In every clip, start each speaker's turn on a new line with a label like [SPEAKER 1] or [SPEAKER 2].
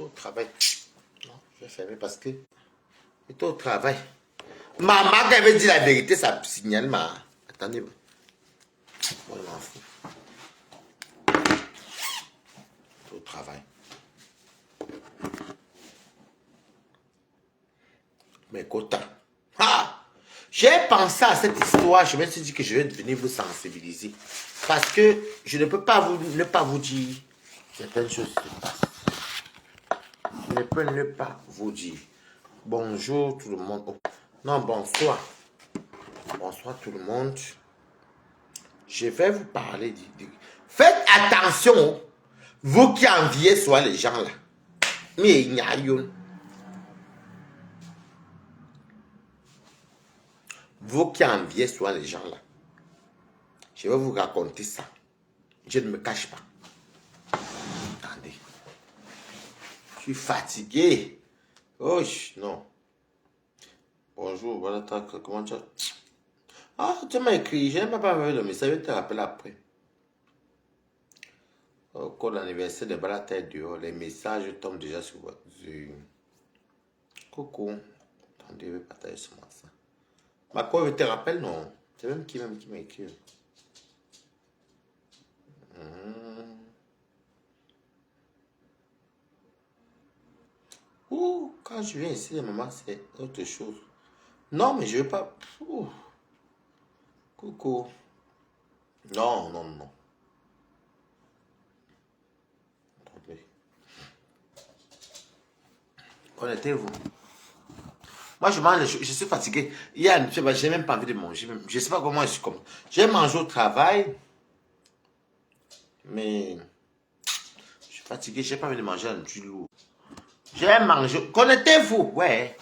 [SPEAKER 1] Au travail. Non, je vais fermer parce que j'étais au travail. Maman, quand elle veut dire la vérité, ça signale ma. Attendez. Moi, je m'en fous. Au travail. Mais Kota. Ah! J'ai pensé à cette histoire. Je me suis dit que je vais venir vous sensibiliser. Parce que je ne peux pas ne pas vous dire certaines choses se passent. Je ne peux ne pas vous dire. Bonjour tout le monde. Oh. Non, bonsoir. Bonsoir tout le monde. Je vais vous parler Faites attention, vous qui enviez soit les gens là. Mais il n'y a rien. Vous qui enviez soit les gens là. Je vais vous raconter ça. Je ne me cache pas. Attendez. Je suis fatigué. Oh, non. Bonjour, voilà, comment tu as... Ah, tu m'as écrit, je n'ai même pas vu le message, je te rappelle après. Au cours de l'anniversaire de Balata dehors, les messages tombent déjà sur votre... Coucou. Attendez, je vais partager sur moi ça. Marco, je te rappelle, non? C'est même qui m'a écrit. Ouh, quand je viens ici, les mamans, c'est autre chose. Non, mais je veux pas... Ouh. Coucou. Non, non, non. Attendez. Connectez-vous. Moi, je mange, je suis fatigué. Hier, je n'ai même pas envie de manger. Je ne sais pas comment je suis comme. J'ai mangé au travail, mais je suis fatigué. Je n'ai pas envie de manger du lourd. J'ai mangé. Connectez-vous, ouais.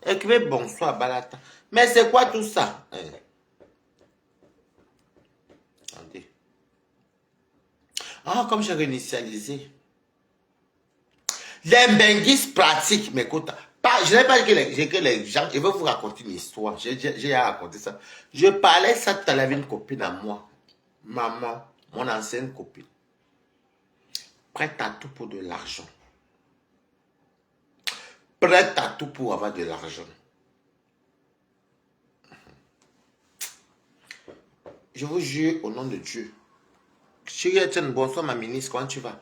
[SPEAKER 1] Écrivez bonsoir, Balata. Mais c'est quoi tout ça? Attendez. Ah, comme j'ai réinitialisé. Les benguis pratiques, mais écoute, je n'ai pas dit que les gens, je vais vous raconter une histoire. J'ai raconté ça. Je parlais ça tout à l'heure avec une copine à moi. Maman, mon ancienne copine. Prête à tout pour de l'argent. Prête à tout pour avoir de l'argent. Je vous jure au nom de Dieu. Chérie Etienne, bonsoir ma ministre, comment tu vas?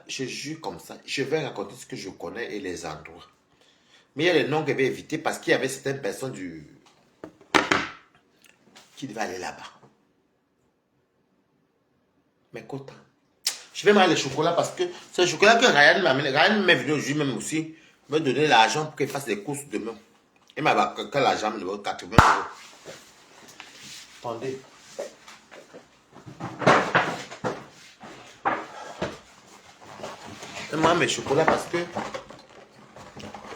[SPEAKER 1] Je jure comme ça. Je vais raconter ce que je connais et les endroits. Mais il y a les noms que je vais éviter parce qu'il y avait certaines personnes qui devaient aller là-bas. Mais Kota, je vais manger le chocolat parce que c'est le chocolat que Ryan m'a amené. Ryan m'est venu aujourd'hui même aussi me donner l'argent pour qu'il fasse des courses demain. Il m'a dit que l'argent me donne 80 euros. Attendez. Je mange mes chocolats parce que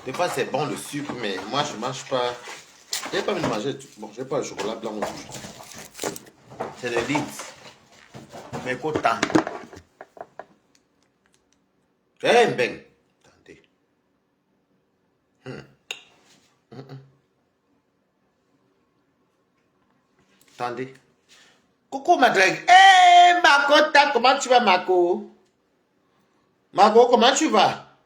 [SPEAKER 1] des fois c'est bon le sucre, mais moi je ne mange pas. Je n'ai pas envie de manger. Bon, je n'ai pas le chocolat blanc aujourd'hui. C'est le Leeds. Mais Kota. J'ai un bang. Attendez. Attendez. Coucou ma drague. Hé, Makota, comment tu vas, Mako? Mako, comment tu vas?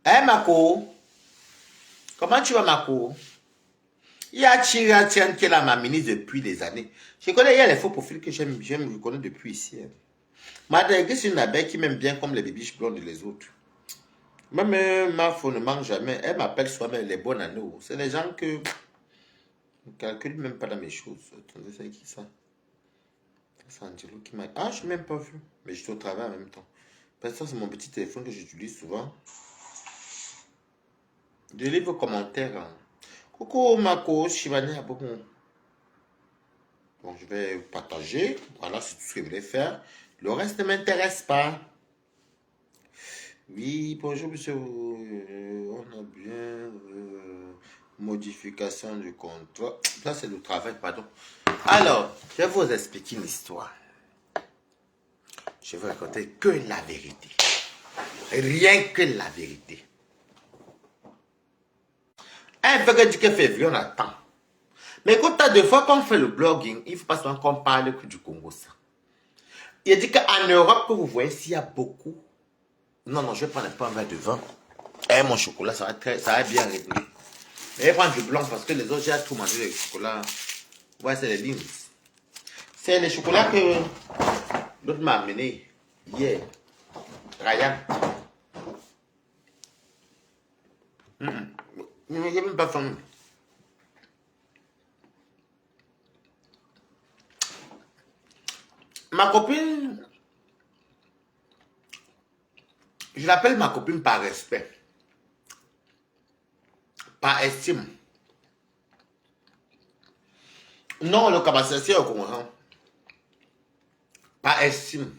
[SPEAKER 1] Hé, Mako? Comment tu vas, Mako? Il y a Chiratian qui est là, ma ministre depuis des années. Je connais, il y a les faux profils que j'aime reconnaître depuis ici. Ma drague, c'est une abeille qui m'aime bien comme les bibiches blondes de les autres. Même ma femme ne mange jamais. Elle m'appelle soi-même les bonnes anneaux. C'est des gens que je ne calcule même pas dans mes choses. Attendez, c'est qui ça? C'est Angelo qui m'a... Ah, je n'ai même pas vu. Mais je suis au travail en même temps. Parce que c'est mon petit téléphone que j'utilise souvent. Je lis vos commentaires. Hein. Coucou Mako, Shivani Aboum. Bon, je vais partager. Voilà, c'est tout ce que je voulais faire. Le reste ne m'intéresse pas. Oui, bonjour monsieur. On a bien... modification du contrat. Là, c'est le travail, pardon. Alors, je vais vous expliquer une histoire. Je vais raconter que la vérité. Rien que la vérité. Un vrai du février, on attend. Mais écoute, t'as deux fois qu'on fait le blogging, il ne faut pas seulement qu'on parle que du Congo, ça. Il a dit qu'en Europe, que vous voyez, s'il y a beaucoup... Non, non, je vais prendre un peu un verre de vin. Eh, mon chocolat, ça va bien réguler. Je vais prendre du blanc parce que les autres, j'ai tout mangé le chocolat. Ouais, c'est les lignes. C'est les chocolats que l'autre m'a amené hier. Ryan. Mais j'ai même pas faim. Ma copine, je l'appelle ma copine par respect, par estime. Non, le capacité au Congo, par estime.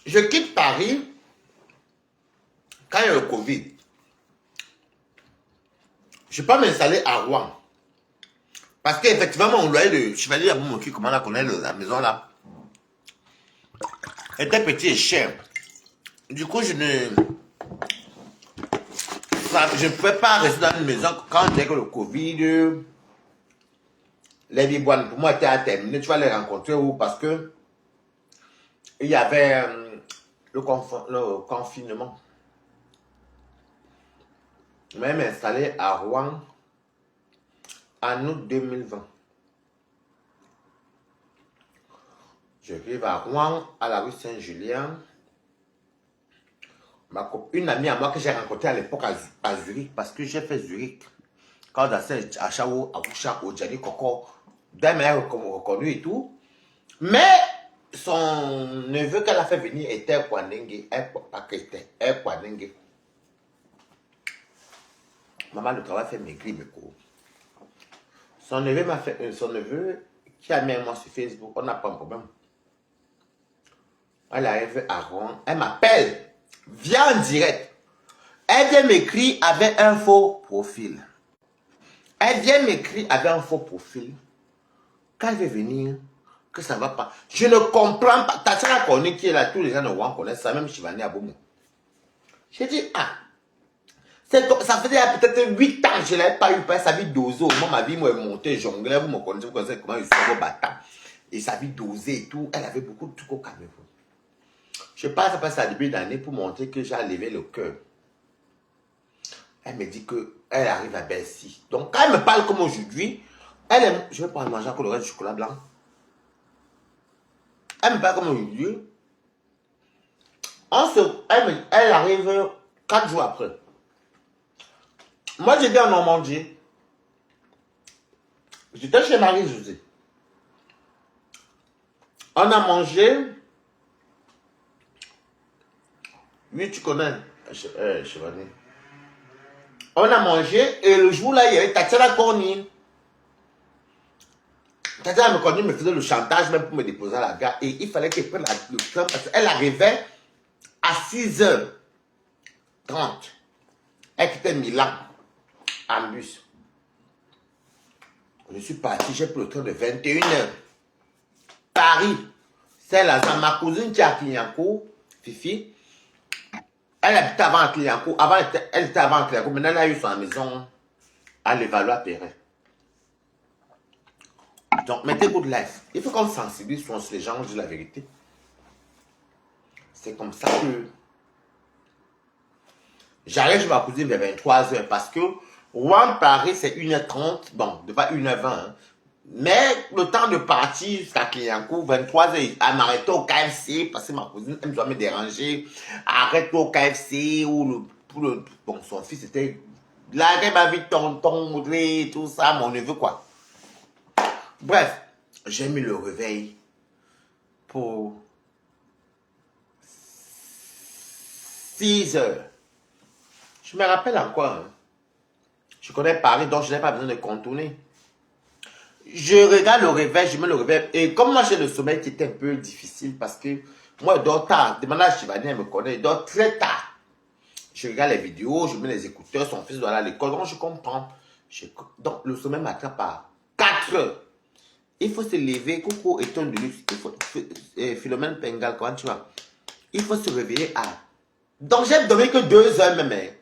[SPEAKER 1] Je quitte Paris quand il y a le Covid. Je ne peux pas m'installer à Rouen. Parce qu'effectivement, mon loyer de Chevalier Aboumoki, comment on connaît la maison là, était petit et cher. Du coup, je ne pouvais pas rester dans une maison quand on disait que le Covid, les Biboines, pour moi, étaient à terminer. Tu vas les rencontrer où? Parce que il y avait le confinement. Je m'ai installé à Rouen en août 2020. Je vis à Rouen, à la rue Saint-Julien. Une amie à moi que j'ai rencontrée à l'époque à Zurich, parce que j'ai fait Zurich. Quand on a fait à Chao, à Bouchan, au Djani Koko, d'un mère reconnu et tout. Mais son neveu qu'elle a fait venir était Kwanenge, un Kwanenge. Maman, le travail fait maigrir, mes coups. Son neveu qui a mis moi sur Facebook, on n'a pas un problème. Elle arrive à Rouen, elle m'appelle, viens en direct. Elle vient m'écrire avec un faux profil. Elle vient m'écrire avec un faux profil. Quand elle veut venir, que ça ne va pas. Je ne comprends pas. Tatsara Kone qui est là, tous les gens de Rouen connaissent ça, même Chivani Aboumou. J'ai dit, ah, ça faisait peut-être 8 ans que je ne l'avais pas eu, sa vie dosée. Moi, ma vie, moi, est montée, jonglée, vous me connaissez comment je suis au bâtard. Et sa vie dosée et tout, elle avait beaucoup de trucs au Cameroun. Je passe après ça début d'année pour montrer que j'ai levé le cœur. Elle me dit qu'elle arrive à Bercy. Donc, quand elle me parle comme aujourd'hui, elle aime, je vais prendre manger encore le reste du chocolat blanc. Elle me parle comme aujourd'hui. Elle arrive 4 jours après. Moi, j'étais en Normandie. J'étais chez Marie-Josée. On a mangé. Oui, tu connais. Chevalier. On a mangé et le jour là, il y avait Tatiana Cornine. Tatiana Cornine me faisait le chantage même pour me déposer à la gare. Et il fallait qu'elle prenne le train parce qu'elle arrivait à 6h30. Elle quittait Milan en bus. Je suis parti, j'ai pris le train de 21h. Paris. C'est là, ma cousine qui est à Clignancourt, Fifi. Elle habitait avant à Clignancourt. Elle était avant à Clignancourt. Maintenant, elle a eu sa maison à Levallois-Perret. Donc, mettez good life. Il faut qu'on sensibilise sur les gens, on dit la vérité. C'est comme ça que j'arrive chez ma cousine vers 23h parce que Rouen, Paris, c'est 1h30. Bon, de pas 1h20. Hein. Mais le temps de partir jusqu'à Clignancourt, 23h, elle m'arrêtait au KFC parce que ma cousine, elle doit me déranger. Arrête au KFC ou bon, son fils était là, elle m'a vu tonton, Audrey, tout ça, mon neveu, quoi. Bref, j'ai mis le réveil pour 6h. Je me rappelle encore. Hein. Je connais Paris, donc je n'ai pas besoin de contourner. Je regarde le réveil, je mets le réveil. Et comme moi j'ai le sommeil qui était un peu difficile parce que moi je dors tard. Demande à Chivani, elle me connaît, je dors très tard. Je regarde les vidéos, je mets les écouteurs, son fils doit aller à l'école, donc je comprends. Donc le sommeil m'attrape à 4h. Il faut se lever, coucou, étonne de luxe. Philomène Pengal, comment tu vas? Il faut se réveiller à. Donc j'ai dormi que 2 heures même.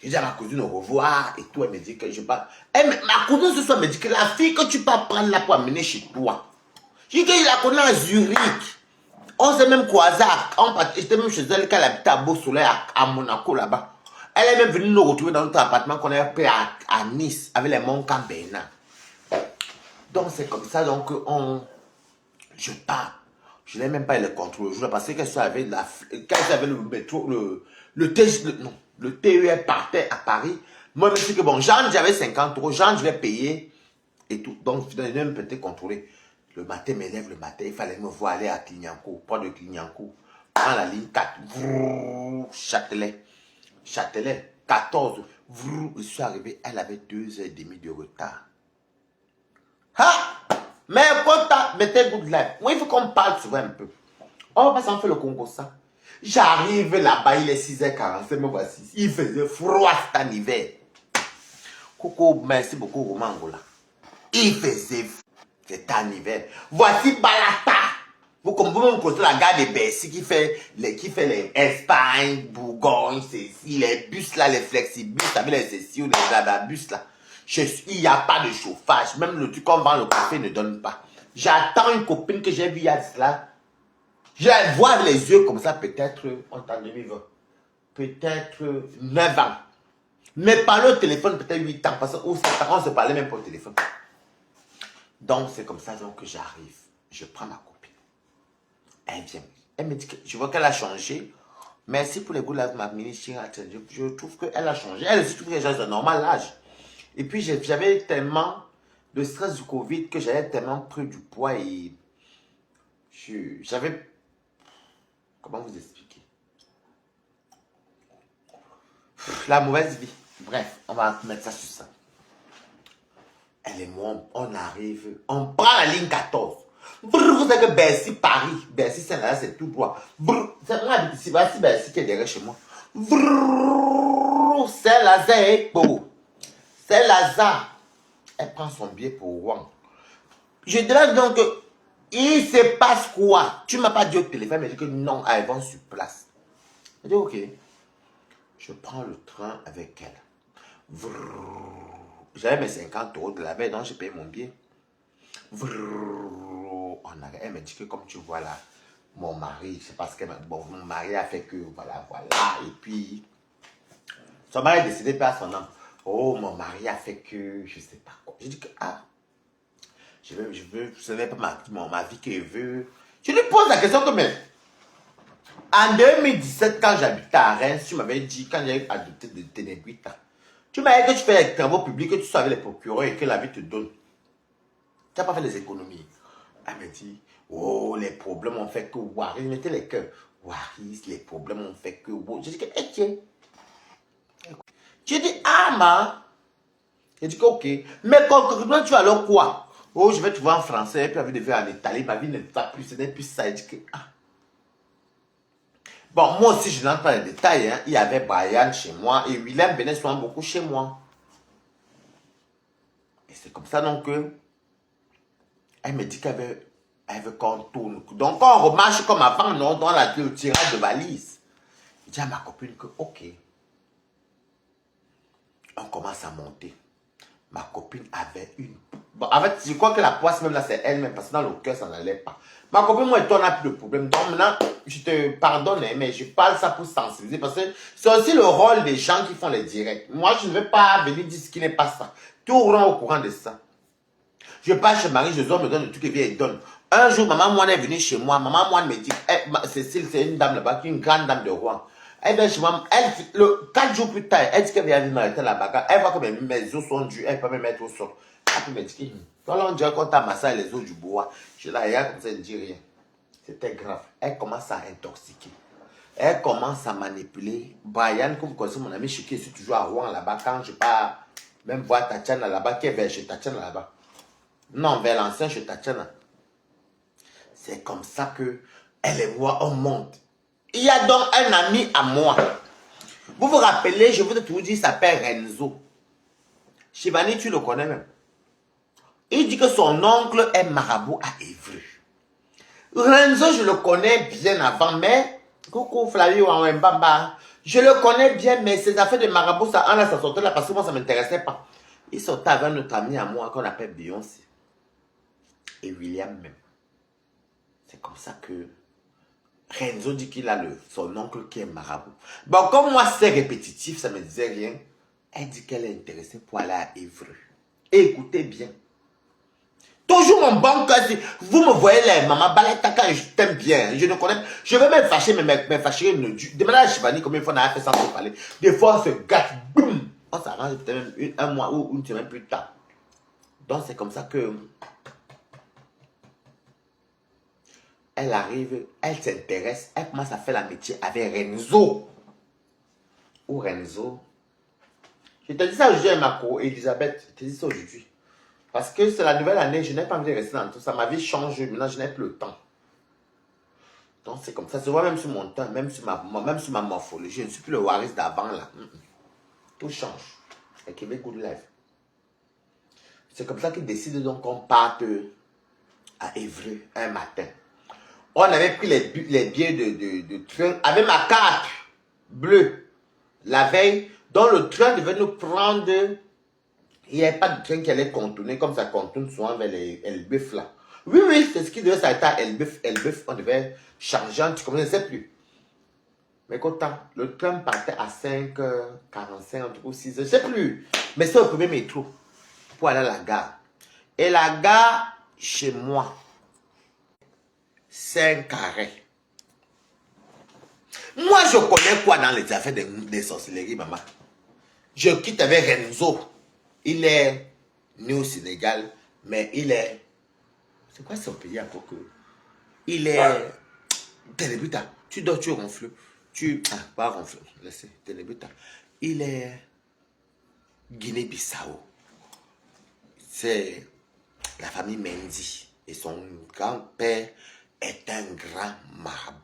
[SPEAKER 1] Je dis à ma cousine au revoir et tout. Elle me dit que je pars. Ma cousine ce soir me dit que la fille que tu peux prendre là pour amener chez toi. Je dis qu'il la connaît à Zurich. On s'est même croisé. J'étais même chez elle quand elle habitait à Beau-Soleil, à Monaco là-bas. Elle est même venue nous retrouver dans notre appartement qu'on avait pris à Nice avec les monts Cambéna. Donc c'est comme ça donc je pars. Je n'ai même pas eu le contrôle. Je parce que quand j'avais le métro, le TER partait à Paris. Moi, je me suis dit que bon, Jean, j'avais 50 €. Jean, je vais payer et tout. Donc, je n'ai même pas été contrôlé. Le matin, m'élève le matin. Il fallait me voir aller à Clignancourt, pas de Clignancourt. Prends la ligne 4. Châtelet. Châtelet, 14. Je suis arrivé. Elle avait 2h30 de retard. Ha! Mais quand tu mettez good life, moi, il faut qu'on parle souvent un peu. On va s'en faire le Congo ça. J'arrive là-bas, il est 6h45, me voici. Il faisait froid cet hiver. Coucou, merci beaucoup, Romangola. Il faisait froid cet hiver. Voici Balata. Vous comprenez la gare de Bercy qui fait les Espagne, Bourgogne, ceci, les bus là, les flexibus, avec les ceci ou les blabla-bus là. Il n'y a pas de chauffage. Même le truc qu'on vend le café ne donne pas. J'attends une copine que j'ai vue il y a cela. Je la vois avec les yeux comme ça, peut-être, on t'en demi-20. Peut-être 9 ans. Mais parler au téléphone, peut-être 8 ans. Parce qu'au 7 ans, on ne se parlait même pas au téléphone. Donc, c'est comme ça donc, que j'arrive. Je prends ma copine. Elle vient. Elle me dit que je vois qu'elle a changé. Merci pour les goûts de ma ministre. Je trouve qu'elle a changé. Elle aussi trouve que les gens de normal âge. Et puis, j'avais tellement de stress du Covid que j'avais tellement pris du poids et j'avais... Comment vous expliquer? La mauvaise vie. Bref, on va mettre ça sur ça. Elle et moi, on arrive, on prend la ligne 14. Brrr, vous savez que Bercy, Paris, Bercy, c'est tout droit. C'est moi, c'est Bercy qui est derrière chez moi. C'est Lazare. C'est Lazare. Elle prend son billet pour Rouen. Je dirais donc que il se passe quoi? Tu ne m'as pas dit au téléphone, mais je dis que non, elles vont sur place. Je dis ok. Je prends le train avec elle. J'avais mes 50 € de la veille, donc j'ai payé mon billet. Elle me dit que comme tu vois là, mon mari, c'est parce que mon mari a fait que voilà. Et puis, son mari est décédé par son âme. Oh, mon mari a fait que je ne sais pas quoi. Je dis que je veux, ce n'est pas ma vie que je veux. Je lui pose la question que, mais, en 2017, quand j'habitais à Reims, tu m'avais dit, quand j'ai adopté de Ténéguita, tu m'avais dit que tu fais les travaux publics, que tu savais les procureurs et que la vie te donne. Tu n'as pas fait les économies. Elle me dit, oh, les problèmes ont fait que Waris, mettez les cœurs. Waris, les problèmes ont fait que... Je dis que, tiens. J'ai dit, ma. J'ai dit que, ok. Mais concrètement, tu as alors quoi? Oh, je vais te voir en français, puis envie de faire en Italie, ma vie ne va plus, ce n'est plus ça. Il dit que, Bon, moi aussi, je n'entre pas les détails. Hein. Il y avait Brian chez moi et Willem venait souvent beaucoup chez moi. Et c'est comme ça donc que elle me dit qu'elle veut qu'on tourne. Donc, quand on remarche comme avant, non, dans le tirage de valise. Je dis à ma copine que, ok. On commence à monter. Ma copine avait une... Bon, en fait, je crois que la poisse même là, c'est elle-même, parce que dans le cœur, ça n'allait pas. Ma copine, moi, toi, on n'a plus de problème. Donc maintenant, je te pardonne, mais je parle ça pour sensibiliser, parce que c'est aussi le rôle des gens qui font les directs. Moi, je ne veux pas venir dire ce qui n'est pas ça. Tout le monde est au courant de ça. Je pars chez Marie, je me donne le truc et vient et donne. Un jour, maman Moine est venue chez moi. Maman Moine me dit, Cécile, c'est une dame là-bas, une grande dame de Rouen. Elle vient chez moi, 4 jours plus tard, elle dit qu'elle vient m'arrêter là-bas. Elle voit que mes os sont dus, elle peut me mettre au sol. Elle me dit, quand on dirait qu'on t'a massé les os du bois, je la regarde comme ça, elle ne dit rien. C'était grave. Elle commence à intoxiquer. Elle commence à manipuler. Brian, comme vous connaissez mon ami, je suis toujours à Rouen là-bas, quand je pars même voir Tatiana là-bas, qui est vers chez Tatiana là-bas. Non, vers l'ancien chez Tatiana. C'est comme ça que elle et moi, on monte. Il y a donc un ami à moi. Vous vous rappelez, je vous ai toujours dit, il s'appelle Renzo. Shivani, tu le connais même. Il dit que son oncle est marabout à Évry. Renzo, je le connais bien avant, mais coucou Flavio Mbamba. Je le connais bien, mais ces affaires de marabout, ça, ça sortait là parce que moi, ça ne m'intéressait pas. Il sortait avec un autre ami à moi qu'on appelle Beyoncé. Et William même. C'est comme ça que Renzo dit qu'il a son oncle qui est marabout. Bon, comme moi, c'est répétitif, ça ne me disait rien. Elle dit qu'elle est intéressée pour aller à Évreux. Écoutez bien. Toujours mon bon cœur. Vous me voyez là, maman Balata, quand je t'aime bien. Je ne connais pas. Je vais me fâcher, mais me fâcher. Demandez à Chivani combien de fois on a fait ça pour parler. Des fois, on se gâte. Boum. On s'arrange peut-être même un mois ou une semaine plus tard. Donc, c'est comme ça que elle arrive, elle s'intéresse, elle commence à faire l'amitié avec Renzo. Ou Renzo. Je te dis ça aujourd'hui, Marco, Elisabeth. Je te dis ça aujourd'hui. Parce que c'est la nouvelle année, je n'ai pas envie de rester dans tout ça. Ma vie change, maintenant je n'ai plus le temps. Donc c'est comme ça, ça se voit même sur mon temps, même sur ma morphologie. Je ne suis plus le Waris d'avant là. Tout change. Et Québec Good Life. C'est comme ça qu'ils décident donc qu'on parte à Évreux un matin. On avait pris les billets de train avec ma carte bleue la veille. Donc le train devait nous prendre. Il n'y avait pas de train qui allait contourner comme ça contourne souvent vers les Elbeuf là. Oui, oui, c'est ce qui devait s'arrêter à Elbeuf. On devait changer un truc comme ça, je ne sais plus. Mais qu'autant, le train partait à 5h45 ou 6h, je ne sais plus. Mais c'est au premier métro pour aller à la gare. Et la gare, chez moi, 5 carrés. Moi, je connais quoi dans les affaires des sorcelleries, maman. Je quitte avec Renzo. Il est né au Sénégal, mais il est... C'est quoi son pays encore que... Il est... Télébuta. Tu dors, tu ronfles. Ah, pas ronfle. Laissez. Télébuta. Il est... Guinée-Bissau. C'est la famille Mendy. Et son grand-père est un grand marabout.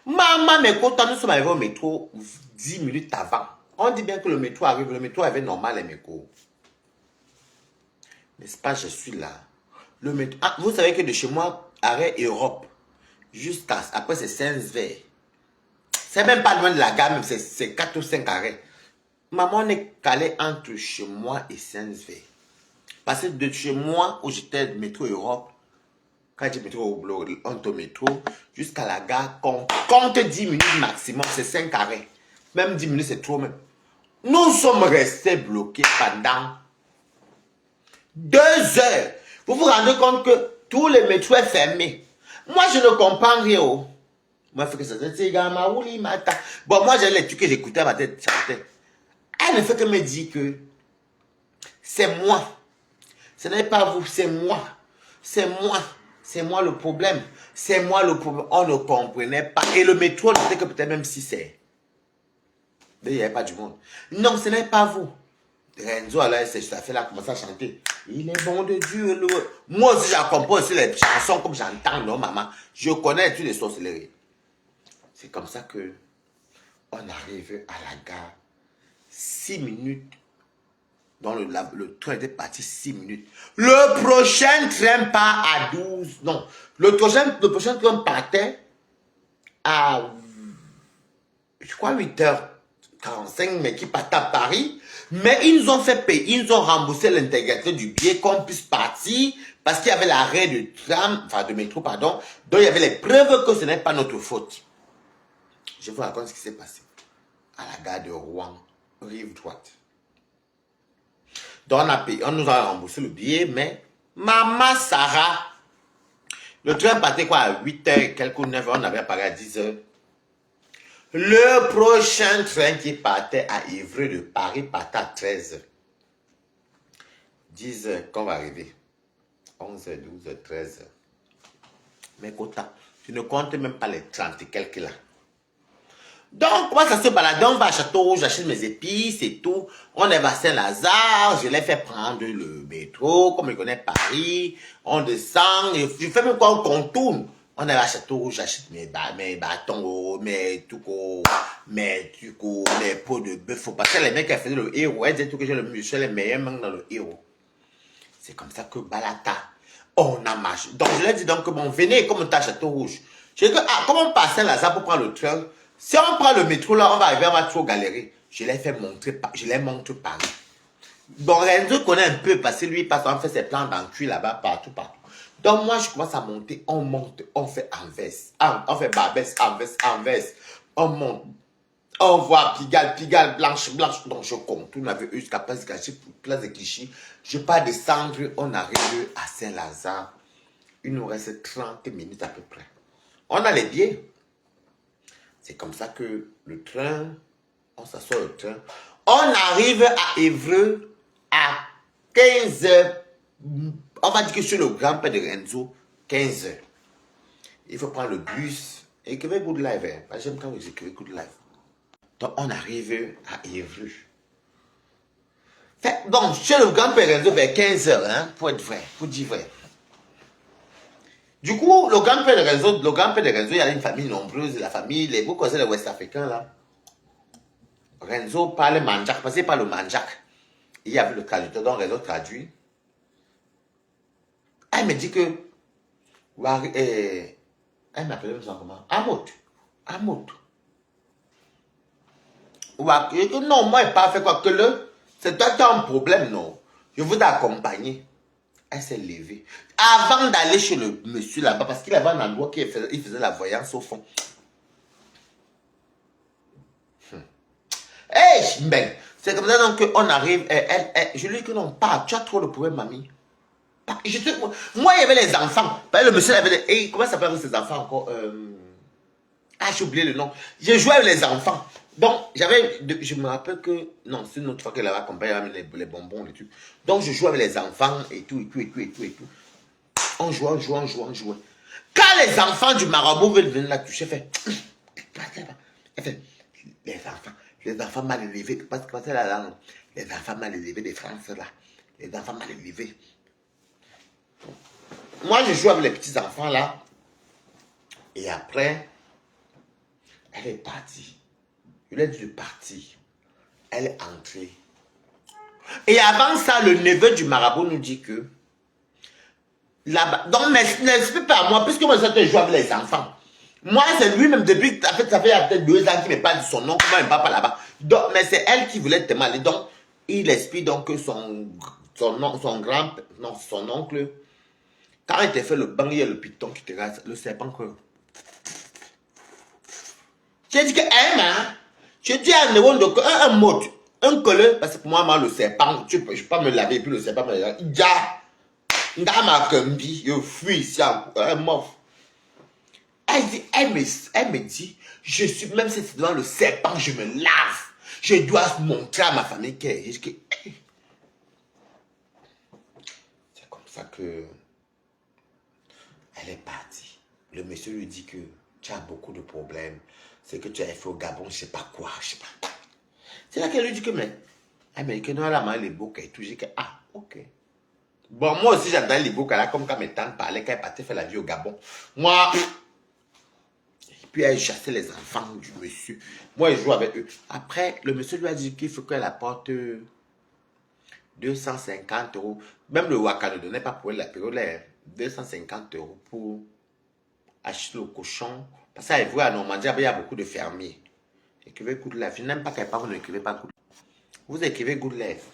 [SPEAKER 1] Maman, mais quand nous sommes arrivés au métro 10 minutes avant, on dit bien que le métro arrive, le métro avait normal les métros. N'est-ce pas, je suis là. Le métro, ah, vous savez que de chez moi, arrêt Europe, jusqu'à, après c'est 15 vers. C'est même pas loin de la gare, c'est 4 ou 5 arrêts. Maman, on est calé entre chez moi et 15 vers. Parce que de chez moi, où j'étais métro Europe, quand j'ai métro au métro, jusqu'à la gare, compte 10 minutes maximum, c'est 5 arrêts. Même 10 minutes, c'est trop même. Nous sommes restés bloqués pendant 2 heures. Vous vous rendez compte que tous les métros sont fermés. Moi, je ne comprends rien. Moi, je fais que ça. Bon, moi, j'ai les trucs que j'écoutais à ma tête. Elle ne fait que me dire que c'est moi. Ce n'est pas vous, c'est moi. C'est moi. C'est moi le problème. C'est moi le problème. On ne comprenait pas. Et le métro, on que peut-être même si c'est... Mais il n'y avait pas du monde. Non, ce n'est pas vous. Renzo, là, c'est cette affaire-là, commence à chanter. Il est bon de Dieu. Moi aussi, j'accompagne aussi les chansons comme j'entends, non, maman. Je connais toutes les sorcelleries. C'est comme ça que on arrive à la gare. 6 minutes. Donc, le train était parti 6 minutes. Le prochain train part à 12. Non. Le prochain train partait à, je crois, 8h45, mais qui partait à Paris. Mais ils nous ont fait payer, ils nous ont remboursé l'intégralité du billet qu'on puisse partir parce qu'il y avait l'arrêt de tram, enfin de métro, pardon. Donc il y avait les preuves que ce n'est pas notre faute. Je vous raconte ce qui s'est passé à la gare de Rouen, rive droite. Donc on nous a remboursé le billet, mais maman Sarah, le train partait quoi à 8h, quelques 9h, on avait paré à 10h. Le prochain train qui partait à Évreux de Paris partait à 13h. 10h, qu'on va arriver. 11h, 12h, 13h. Mais Kota, tu ne comptes même pas les 30 et quelques là. Donc, comment ça se balade? On va à Château-Rouge, j'achète mes épices et tout. On est à Saint-Lazare, je l'ai fait prendre le métro, comme je connais Paris. On descend, et je fais même quoi, on contourne. On est à Château-Rouge, j'achète mes bâtons, mes trucs, mes pots de bœuf. Parce que les mecs qui faisaient le héros, elles disaient que je suis les meilleurs mecs dans le héros. C'est comme ça que Balata, on a marché. Donc, je leur ai dit donc, bon, venez, comme on est à Château-Rouge. Je dis que, ah, comment on passe à Saint-Lazare pour prendre le train? Si on prend le métro là, on va arriver, on va trop galérer. Je l'ai fait montrer, je l'ai montré par là. Donc Renzo connaît un peu parce que lui, parce qu'on fait ses plans dans le cul là-bas, partout, partout. Donc moi, je commence à monter, on monte, on fait Anvers, on fait Barbès, Anvers, on monte, on voit Pigalle, Pigalle, Blanche, Blanche. Donc je contourne avec eux jusqu'à Place de Clichy. Je pars descendre, on arrive à Saint-Lazare. Il nous reste 30 minutes à peu près. On a les billets. C'est comme ça que le train, on s'assoit au train. On arrive à Évreux à 15 heures. On va dire que sur le grand-père de Renzo, 15 heures. Il faut prendre le bus. Écrivez Good Life. Hein. J'aime quand vous écrivez Good Life. Donc, on arrive à Évreux. Donc, chez le grand-père Renzo, vers 15 heures, hein, pour être vrai, pour dire vrai. Du coup, le grand-père de Renzo, il y a une famille nombreuse, la famille, vous connaissez les Ouest-Africains, là. Renzo parle manjak, parce qu'il parle le manjak. Il y avait le traducteur, donc Renzo traduit. Elle me dit que, elle m'appelait comment? Amout. Non, moi, il n'a pas fait quoi que c'est toi qui as un problème, non. Je vous ai accompagné. Elle s'est levée. Avant d'aller chez le monsieur là-bas, parce qu'il avait un endroit qui faisait la voyance au fond. Hey, ben, c'est comme ça donc qu'on arrive. Je lui dis que non, pas, tu as trop de problèmes, mamie. Moi, il y avait les enfants. Le monsieur avait comment ça s'appelle ces enfants encore j'ai oublié le nom. J'ai joué avec les enfants. Donc, je me rappelle que, non, c'est une autre fois qu'elle avait accompagné les bonbons et tout. Donc, je jouais avec les enfants et tout. On jouait. Quand les enfants du marabout veulent venir la toucher, elle fait, les enfants mal élevés, parce que c'est la langue, les enfants mal élevés des Français là, les enfants mal élevés. Moi, je joue avec les petits enfants là, et après, elle est partie. Je lui ai dit de partir. Elle est entrée. Et avant ça, le neveu du marabout nous dit que là-bas, donc n'explique pas à moi, puisque moi je joue avec les enfants. Moi, c'est lui-même depuis, en fait, ça fait peut-être 2 ans qu'il me parle de son oncle, moi, il me parle pas là-bas. Donc, mais c'est elle qui voulait te aller. Donc, il explique donc que son oncle, quand il te fait le banc, il y a le python qui te rase, le serpent que. J'ai dit que, hein, je dis à un mot, un colleur, parce que pour moi, le serpent, je ne peux pas me laver, et puis le serpent me lave. Il y a, dans ma combi, je fuis ici, un mort. Elle me dit, je suis, même si c'est devant le serpent, je me lave. Je dois montrer à ma famille qu'elle est. C'est comme ça que elle est partie. Le monsieur lui dit que tu as beaucoup de problèmes. C'est que tu as fait au Gabon, je ne sais pas quoi, je sais pas. C'est là qu'elle lui dit que, mais, Américaine, elle a mal les boucs et tout. J'ai dit que, ok. Bon, moi aussi, j'adore les boucs là, comme quand mes tantes parlaient, quand elles partaient faire la vie au Gabon. Moi, puis elle chassait les enfants du monsieur. Moi, je joue avec eux. Après, le monsieur lui a dit qu'il faut qu'elle apporte 250 euros. Même le Waka ne donnait pas pour elle la période là. 250 euros pour acheter le cochon. Parce qu'elle voit à Normandie, il y a beaucoup de fermiers. Écrivez Good Life. Je n'aime pas qu'elle parle, vous n'écrivez pas Good Life. Vous écrivez Good Life.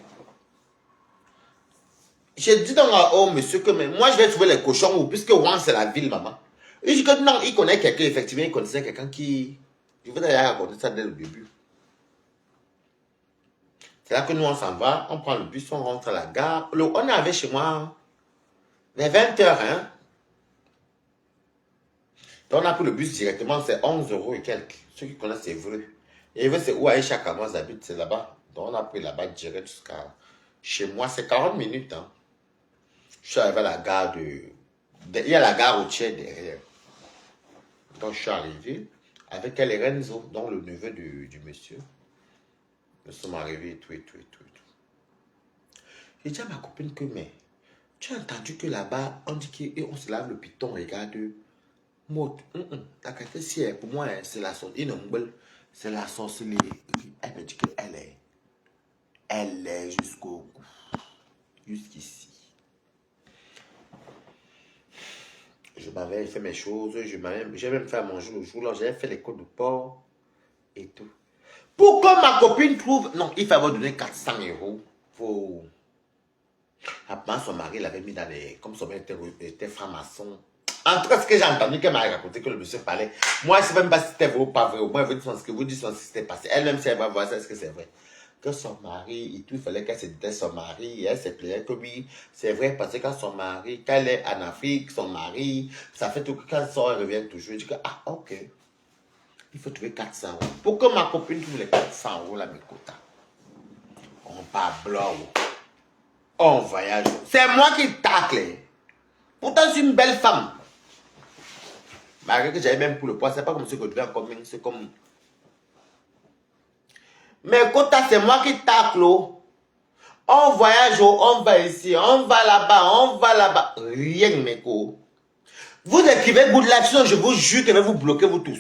[SPEAKER 1] J'ai dit donc au monsieur que mais moi je vais trouver les cochons, puisque Wan c'est la ville, maman. Il dit que non, il connaît quelqu'un, effectivement, il connaissait quelqu'un qui. Je vous ai raconté ça dès le début. C'est là que nous on s'en va, on prend le bus, on rentre à la gare. On est arrivé chez moi vers 20 h, hein. Donc on a pris le bus directement, c'est 11 euros et quelques. Ceux qui connaissent, c'est vrai. Et c'est où Aïcha Kamoz habite, c'est là-bas. Donc on a pris là-bas direct jusqu'à chez moi, c'est 40 minutes, hein. Je suis arrivé à la gare il y a la gare routière derrière. Donc je suis arrivé avec elle et Renzo, donc le neveu du monsieur. Nous sommes arrivés et tout. J'ai dit à ma copine que, mais, tu as entendu que là-bas, on dit qu'on se lave le piton, regarde. Mot, la qualité, pour moi, c'est la sorcellerie. C'est la sorcellerie. Elle me dit elle est jusqu'ici. Je m'avais fait mes choses, j'ai même fait à manger le jour là, j'avais fait les côtes de porc. et tout. Pour que ma copine trouve... Non, il fallait donner 400 € pour... Après, son mari l'avait mis dans les... Comme son mari était franc-maçon. En tout cas, ce que j'ai entendu qu'elle m'a raconté que le monsieur parlait. Moi, je ne sais même pas si c'était vrai ou pas vrai. Au moins, elle veut dire ce que vous dites, ce qui s'était passé. Elle-même, si elle va voir ça, est-ce que c'est vrai? Que son mari, et tout, il fallait qu'elle se déteste son mari. Et elle s'est plainte que oui, c'est vrai, parce que quand son mari, quand elle est en Afrique, son mari, ça fait tout que quand elle sort, elle revient toujours. Je dis que, ah, ok. Il faut trouver 400 €. Pour que ma copine trouve les 400 € là, mes quotas. On part blanc. On voyage. C'est moi qui tacle. Pourtant, je suis une belle femme. Malgré que j'avais même pour le poids, c'est pas comme ce que je devais encore, c'est comme... Mais quotas, c'est moi qui tacle. On voyage, on va ici, on va là-bas, on va là-bas. Rien, mes co. Vous écrivez good life, sinon je vous jure que je vais vous bloquer, vous tous.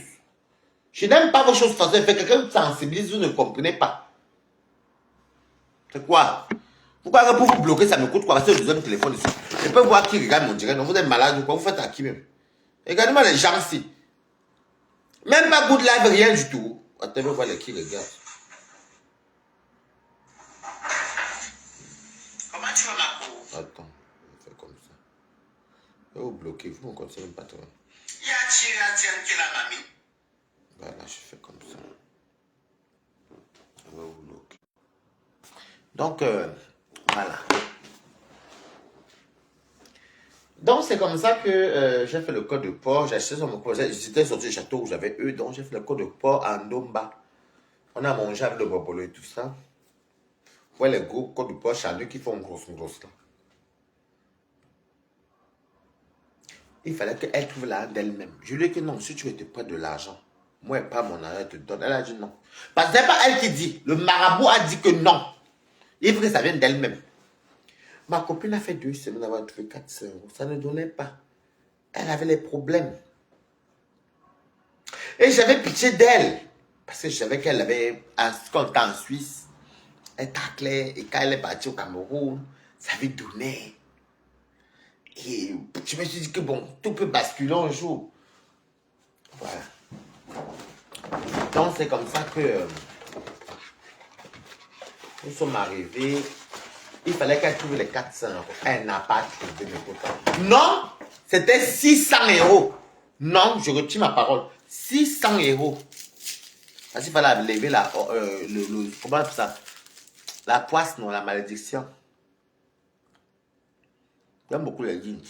[SPEAKER 1] Je n'aime pas vos choses façon. Fait quelqu'un sensibilise, vous ne comprenez pas. C'est quoi? Pourquoi pour vous bloquer, ça me coûte quoi? Parce que le deuxième téléphone ici. Je peux voir qui regarde mon direct. Non, vous êtes malade ou quoi? Vous faites à qui même? Regardez-moi les gens ici. Même pas good live, rien du tout. Attends, voir les qui regardent. Comment tu vas, ma pauvre? Attends, je fais comme ça. Je vais vous bloquer, vous ne continuez pas trop. Qui la mamie. Voilà, je fais comme ça. Je vais vous bloquer. Donc, voilà. Donc, c'est comme ça que j'ai fait le code de port. J'ai acheté sur mon projet. J'étais sorti du château où j'avais eux. Donc, j'ai fait le code de port en Domba. On a mangé avec le bobolo et tout ça. Ouais, les gros codes de port chaleux qui font grosse là. Il fallait qu'elle trouve l'argent d'elle-même. Je lui ai dit que non, si tu veux te prêter de l'argent, moi, pas mon argent, elle te donne. Elle a dit non. Parce que ce n'est pas elle qui dit. Le marabout a dit que non. Il faut que ça vienne d'elle-même. Ma copine a fait 2 semaines d'avoir trouvé 400 €. Ça ne donnait pas. Elle avait les problèmes. Et j'avais pitié d'elle. Parce que je savais qu'elle avait, quand on était en Suisse, elle taclait. Et quand elle est partie au Cameroun, ça lui donnait. Et je me suis dit que bon, tout peut basculer un jour. Voilà. Donc c'est comme ça que nous sommes arrivés. Il fallait qu'elle trouve les 400 €. Elle n'a pas trouvé le quota. Non, c'était 600 €. Non, je retire ma parole. 600 €. Parce qu'il fallait lever la, comment on appelle ça? La poisse, non, la malédiction. J'aime beaucoup les jeans.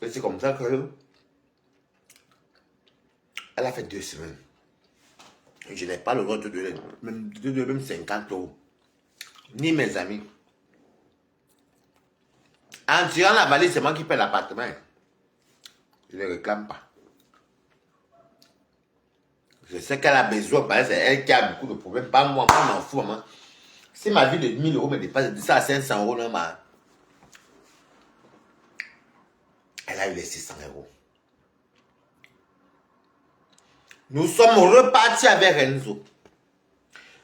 [SPEAKER 1] Et c'est comme ça que elle a fait 2 semaines. Et je n'ai pas le droit de donner même 50 €. Ni mes amis. En tirant la valise, c'est moi qui paie l'appartement. Je ne réclame pas. Je sais qu'elle a besoin, parce que c'est elle qui a beaucoup de problèmes. Pas moi, moi, je m'en fous, maman. Si ma vie de 1000 € me dépasse de ça à 500 €, non, elle a eu les 600 €. Nous sommes repartis avec Renzo.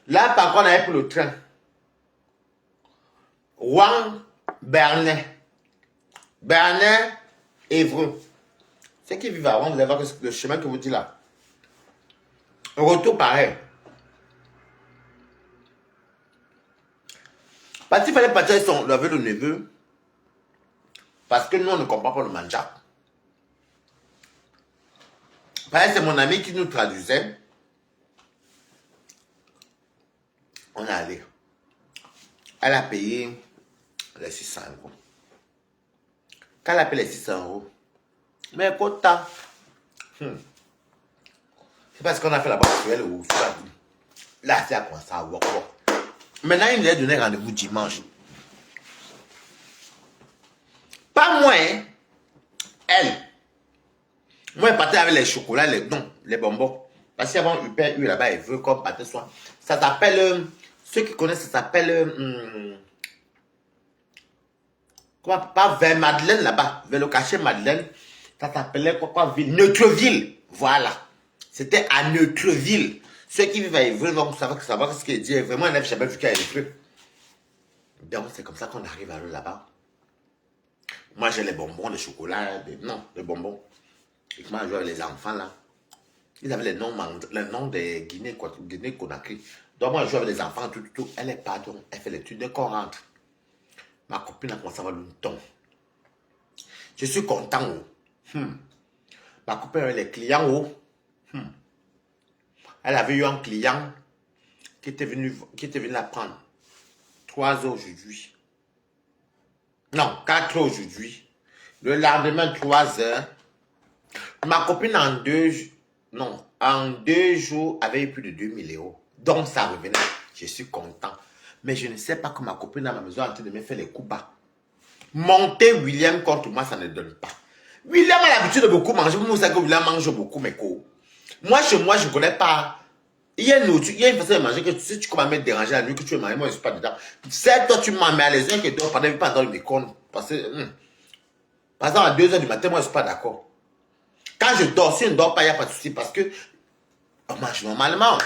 [SPEAKER 1] Là, par contre, on avait pris le train. Rouen, Bernay. Bernay, Évreux. Ceux qui vivent à Rouen, vous allez voir le chemin que vous dites là. Retour pareil. Parce qu'il fallait partir avec le neveu. Parce que nous, on ne comprend pas le manjak. Pareil, c'est mon ami qui nous traduisait. On est allé. Elle a payé les 600 €. Quand elle a payé les 600 €, mais quota. C'est parce qu'on a fait la banque sur elle ou sur la ville. Là, c'est à quoi ça, walk. Maintenant, il nous a donné rendez-vous dimanche. Pas moi, hein. Elle. Moi, elle partait avec les chocolats, les bonbons. Parce qu'avant, Hubert, là-bas, elle veut qu'on parte soit. Ça s'appelle, ceux qui connaissent, ça s'appelle, quoi, pas vers Madeleine là-bas, vers le cachet Madeleine. Ça s'appelait quoi, ville? Neutreville. Voilà. C'était à Neutreville. Ceux qui vivent à Évreux vont savoir ce qu'il dit. Vraiment, elle n'a jamais vu qu'à Évreux. Donc, c'est comme ça qu'on arrive à là-bas. Moi, j'ai les bonbons, les chocolats, non, les bonbons. Et comment jouer avec les enfants là. Ils avaient les noms des Guinée-Conakry. Donc moi je joue avec les enfants, tout. Elle est pardon, elle fait l'étude, dès qu'on rentre. Ma copine a commencé à avoir le ton. Je suis content. Oh. Ma copine avait les clients. Oh. Elle avait eu un client qui était venu la prendre. 3 heures aujourd'hui. Non, 4 heures aujourd'hui. Le lendemain, 3 heures. Ma copine en 2 jours avait eu plus de 2000 €. Donc ça revenait. Je suis content. Mais je ne sais pas que ma copine à ma maison est en train de me faire les coups bas. Monter William contre moi, ça ne donne pas. William a l'habitude de beaucoup manger. Vous savez que William mange beaucoup, mes coups. Moi, chez moi, je ne connais pas. Il y a une façon de manger que si tu commences à me déranger la nuit, que tu veux manger, moi, je ne suis pas dedans. C'est toi, tu m'en mets à les uns qui dorment pendant pas dans le micro. Parce que, par exemple, à 2 h du matin, moi, je ne suis pas d'accord. Quand je dors, si je ne dors pas, il n'y a pas de souci parce que on mange normalement.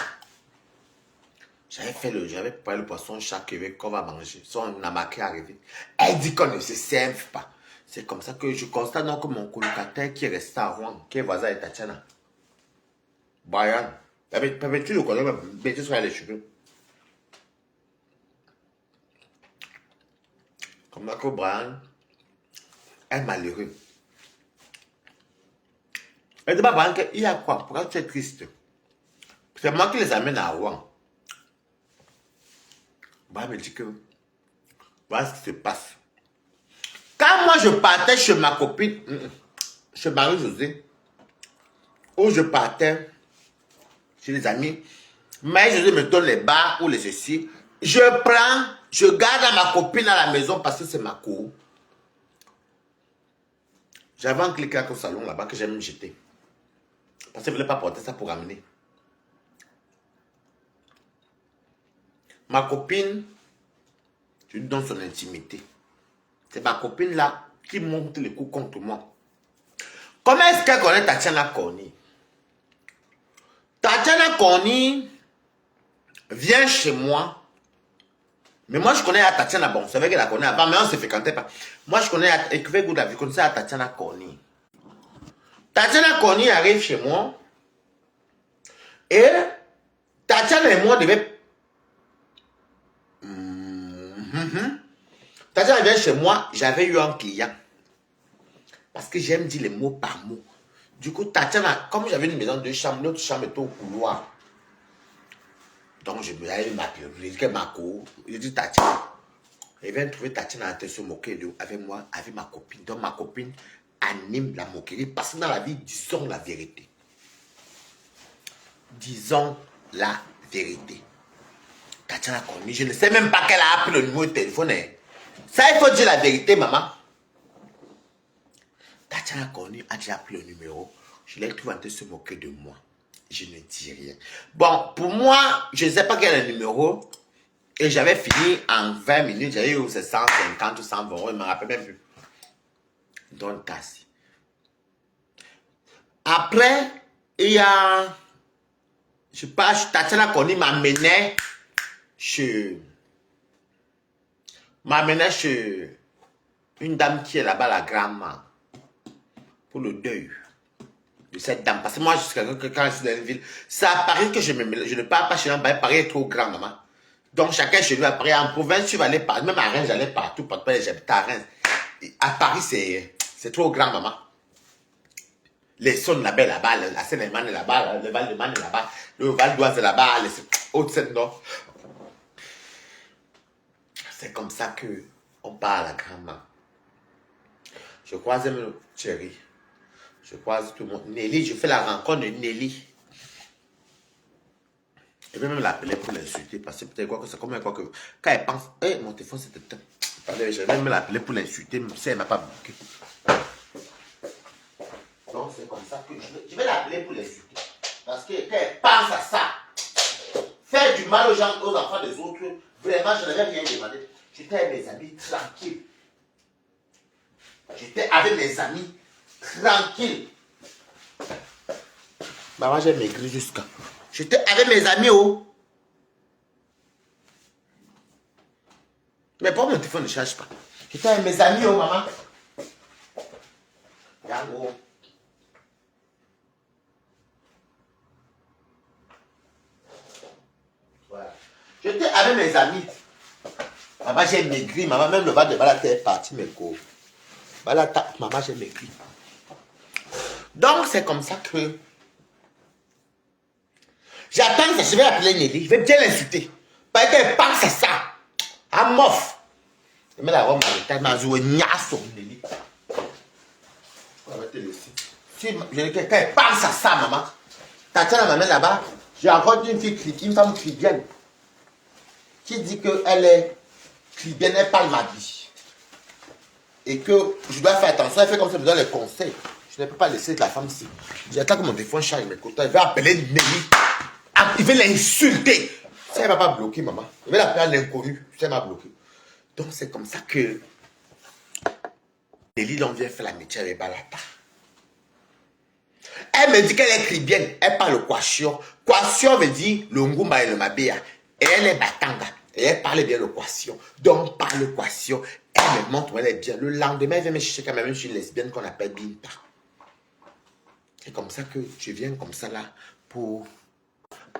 [SPEAKER 1] J'avais préparé le poisson chaque qu'on va manger. Son amaki est arrivé. Elle dit qu'on ne se serve pas. C'est comme ça que je constate donc que mon colocataire qui est resté à Rouen, qui est voisin de Tatiana, Brian, tu le connais même, mais tu sois les cheveux. Comme ça que Brian est malheureux. Elle dit, Brian, il y a quoi? Pourquoi tu es triste? C'est moi qui les amène à Rouen. Brian me dit que, voilà ce qui se passe. Quand moi je partais chez ma copine, chez Marie-Josée, où je partais chez les amis, Marie-Josée me donne les bars ou les ceci, je garde ma copine à la maison parce que c'est ma cour. J'avais un clic-clac au salon là-bas que j'aime me jeter. Parce qu'elle ne voulait pas porter ça pour ramener. Ma copine, je lui donne son intimité. C'est ma copine là qui monte les coups contre moi. Comment est-ce qu'elle connaît Tatiana Corny? Tatiana Corny vient chez moi. Mais moi, je connais à Tatiana, bon, c'est vrai qu'elle la connaît avant, mais on ne se fréquentait pas. Moi, je connais, je connaissais à Tatiana Corny. Tatiana Corny arrive chez moi. Et Tatiana et moi devaient... Tatiana vient chez moi, j'avais eu un client. Parce que j'aime dire les mots par mots. Du coup, Tatiana, comme j'avais une maison de chambre, l'autre chambre était au couloir. Donc, je me suis dit, ma cour. Je dis, Tatiana. Elle vient trouver Tatiana en train de se moquer avec moi, avec ma copine. Donc, ma copine anime la moquerie. Parce que dans la vie, disons la vérité. Disons la vérité. Tatiana Corny, je ne sais même pas qu'elle a appelé le numéro de téléphone. Ça, il faut dire la vérité, maman. Tatiana Corny a déjà appelé le numéro. Je l'ai trouvé en train de se moquer de moi. Je ne dis rien. Bon, pour moi, je ne sais pas quel est le numéro. Et j'avais fini en 20 minutes. J'avais eu 150 ou 120 €. Je ne me rappelle même plus. Donc, casse. Après, il y a... Je sais pas, Tatiana Corny m'amenait chez une dame qui est là-bas, la grand-mère, pour le deuil de cette dame. Parce que moi, quand je suis dans une ville, c'est à Paris que je ne pars pas chez un Paris. Paris est trop grand, maman. Donc, chacun chez lui à Paris. En province, tu vas aller partout. Même à Reims, j'allais partout. J'habite à Reims. À Paris, c'est trop grand, maman. Les Saônes là-bas, la Seine-et-Marne est là-bas, le Val-de-Marne est là-bas, le Val d'Oise est là-bas, les Haute-Seine-Nord. C'est comme ça que on parle à la grand-mère. Je croise même Thierry. Je croise tout le monde. Nelly, je fais la rencontre de Nelly. Je vais même l'appeler pour l'insulter parce que peut-être quoi que c'est comme quoi que quand elle pense, mon téléphone c'était temps. Je vais même l'appeler pour l'insulter, même si elle ne m'a pas bloqué. Donc c'est comme ça que je vais l'appeler pour l'insulter. Parce que quand elle pense à ça, faire du mal aux gens, aux enfants des autres, vraiment je n'avais rien demandé. J'étais avec mes amis tranquilles. J'étais avec mes amis tranquilles. Maman, j'ai maigri jusqu'à. J'étais avec mes amis, oh. Mais pourquoi mon téléphone ne charge pas? J'étais avec mes amis, oh, maman. Regarde, oh. Maman, j'ai maigri. Maman, même le bas de Balata est parti, mes go. Balata, maman, j'ai maigri. Donc, c'est comme ça que j'attends ça. Je vais appeler Nelly. Je vais bien l'insulter. Parce qu'elle pense à ça. À mof. Je mets la robe maritale. Je vais jouer niasso, Nelly. Je vais te laisser. Si quelqu'un pense à ça, maman. Tatiana m'amène là-bas. J'ai encore une fille, une femme clibienne, qui dit qu'elle est clibienne, elle parle ma vie. Et que je dois faire attention, elle fait comme ça, je donne les conseils. Je ne peux pas laisser la femme ici. J'attends que mon téléphone charge mes côtés. Il va appeler Nelly. Il va l'insulter. Ça, elle ne va pas bloquer, maman. Il va l'appeler un inconnu. Ça, elle m'a bloqué. Donc, c'est comme ça que Nelly, l'on vient faire la métier avec Balata. Elle me dit qu'elle est clibienne. Elle parle le kwashion. Kwashion veut dire le ngumba et le mabea. Et elle est batanga. Et elle parle bien le kwashion. Donc, par le kwashion, elle me montre où elle est bien. Le lendemain, elle vient me chercher quand même je suis une lesbienne qu'on appelle Binta. C'est comme ça que je viens comme ça là pour...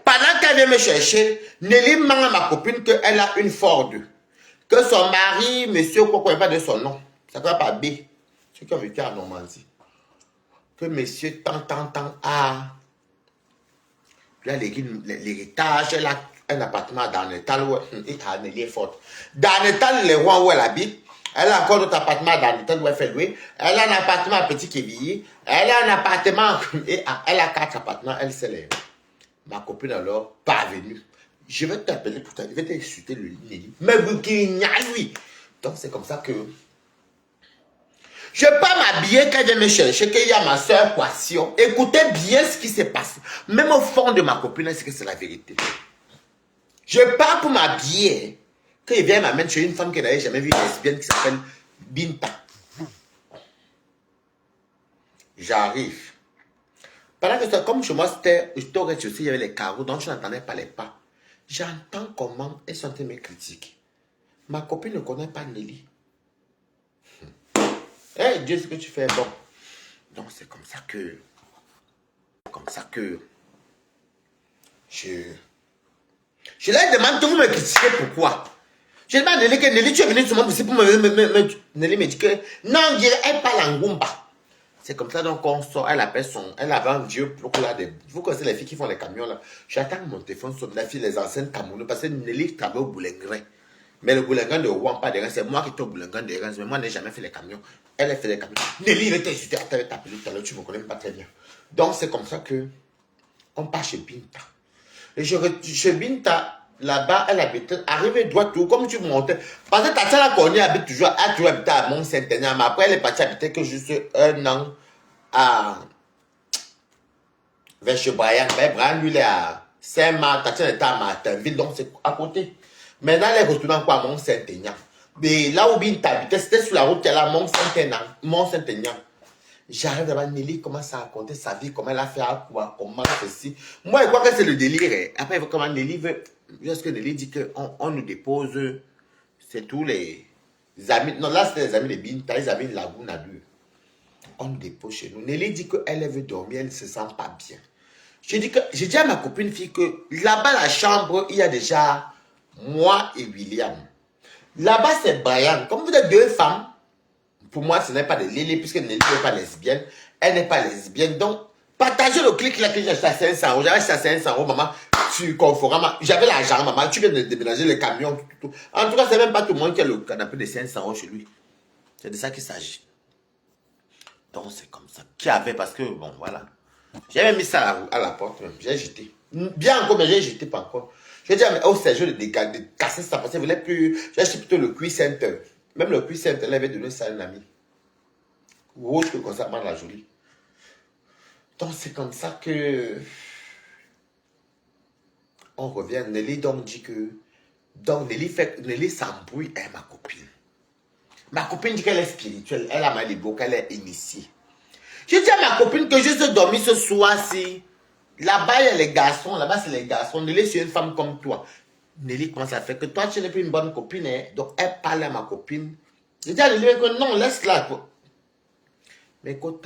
[SPEAKER 1] Pendant qu'elle vient me chercher, Nelly ment à ma copine qu'elle a une Ford. Que son mari, monsieur, quoi, pas de son nom. Ça ne va pas B. Ceux qui ont vécu en Normandie. Que monsieur tant a l'héritage, elle a un appartement dans le tal où elle est forte. Dans le tal, les rois où elle habite, elle a encore d'autres appartements dans le tal où elle fait louer. Elle a un appartement à Petit Kévillé. Elle a un appartement, elle a 4 appartements, elle se lève. Ma copine alors, pas venue. Je vais t'appeler pour toi, je vais t'insulter le Nelly. Mais lui. Donc c'est comme ça que... Je ne vais pas m'habiller quand elle vient me chercher, qu'il y a ma soeur Kwashion. Écoutez bien ce qui se passe. Même au fond de ma copine, c'est que c'est la vérité. Je pars pour m'habiller. Quand il vient m'amène chez une femme qu'elle n'avait jamais vue, une lesbienne qui s'appelle Binta. J'arrive. Pendant que comme chez moi, c'était au rez-de-chaussée, il y avait les carreaux, donc je n'entendais pas les pas. J'entends comment elles sont en train de me critiquer. Ma copine ne connaît pas Nelly. Hey, Dieu, ce que tu fais bon. Donc, c'est comme ça que... Je leur demande de vous me critiquer pourquoi. Je demande à Nelly que Nelly, tu es venu sur moi pour me... Nelly me dit que... Non, elle parle en Goumba. C'est comme ça, donc on sort, elle appelle son... Elle avait un vieux bloc là. Vous connaissez les filles qui font les camions là. J'attends que mon téléphone sonne. La fille, les anciennes Camerounais. Parce que Nelly travaille au Boulingrin. Mais le Boulingrin de Rouen, pas de Reims. C'est moi qui suis au Boulingrin de Reims. Mais moi, je n'ai jamais fait les camions. Elle a fait les camions. Nelly, il était insulté. Elle t'avait appelé tout à l'heure. Tu ne me connais pas très bien. Donc, c'est comme ça que on part chez Binta. Et chez Binta, là-bas, elle habitait, arrivée droit tout, comme tu montais. Parce que Tatiana Cornier habite toujours, a toujours habité à Mont-Saint-Aignan. Mais après, elle est partie habiter que juste 1 an vers chez Brian. Mais Brian, lui, il est à Saint-Marc. Tatiana était à Martinville, donc c'est à côté. Maintenant, elle est retournée encore à Mont-Saint-Aignan. Mais là où Binta habitait, c'était sur la route qu'elle a Mont-Saint-Aignan. J'arrive devant Nelly, commence à raconter sa vie, comment elle a fait à quoi, comment ceci. Moi, je crois que c'est le délire. Après, comment Nelly veut, lorsque Nelly dit qu'on nous dépose, c'est tous les amis. Non, là, c'était les amis de Binta, les amis de Lagune à deux. On nous dépose chez nous. Nelly dit qu'elle veut dormir, elle ne se sent pas bien. J'ai dit à ma copine fille que là-bas, la chambre, il y a déjà moi et William. Là-bas, c'est Brian. Comme vous êtes 2 femmes, pour moi, ce n'est pas de Nelly, puisque Nelly n'est pas lesbienne. Elle n'est pas lesbienne. Donc, partagez le clic là que j'ai acheté à 500 €. J'avais acheté à 500 €, maman. Tu Conforama. J'avais l'argent, maman. Tu viens de déménager les camions. Tout. En tout cas, c'est même pas tout le monde qui a le canapé de 500 € chez lui. C'est de ça qu'il s'agit. Donc, c'est comme ça. Qui avait, parce que, bon, voilà. J'avais mis ça à la porte, même. J'ai jeté. Bien encore, mais j'ai jeté pas encore. Je dis, mais au Sergio de casser ça, parce que je voulais plus. J'ai acheté plutôt le Quick Center. Même le Quick Center, elle avait donné ça à un ami. Rouge que comme ça, la jolie. Donc, c'est comme ça que. On revient. Nelly donc dit que. Donc, Nelly s'embrouille avec ma copine. Ma copine dit qu'elle est spirituelle. Elle a mal les blocs, elle est initiée. Je dis à ma copine que je suis dormi ce soir-ci. Là-bas, il y a les garçons. Là-bas, c'est les garçons. Nelly, c'est une femme comme toi. Nelly commence à faire que toi, tu n'es plus une bonne copine. Hein? Donc, elle parle à ma copine. Je dis à Nelly que non, laisse-la. Mais écoute,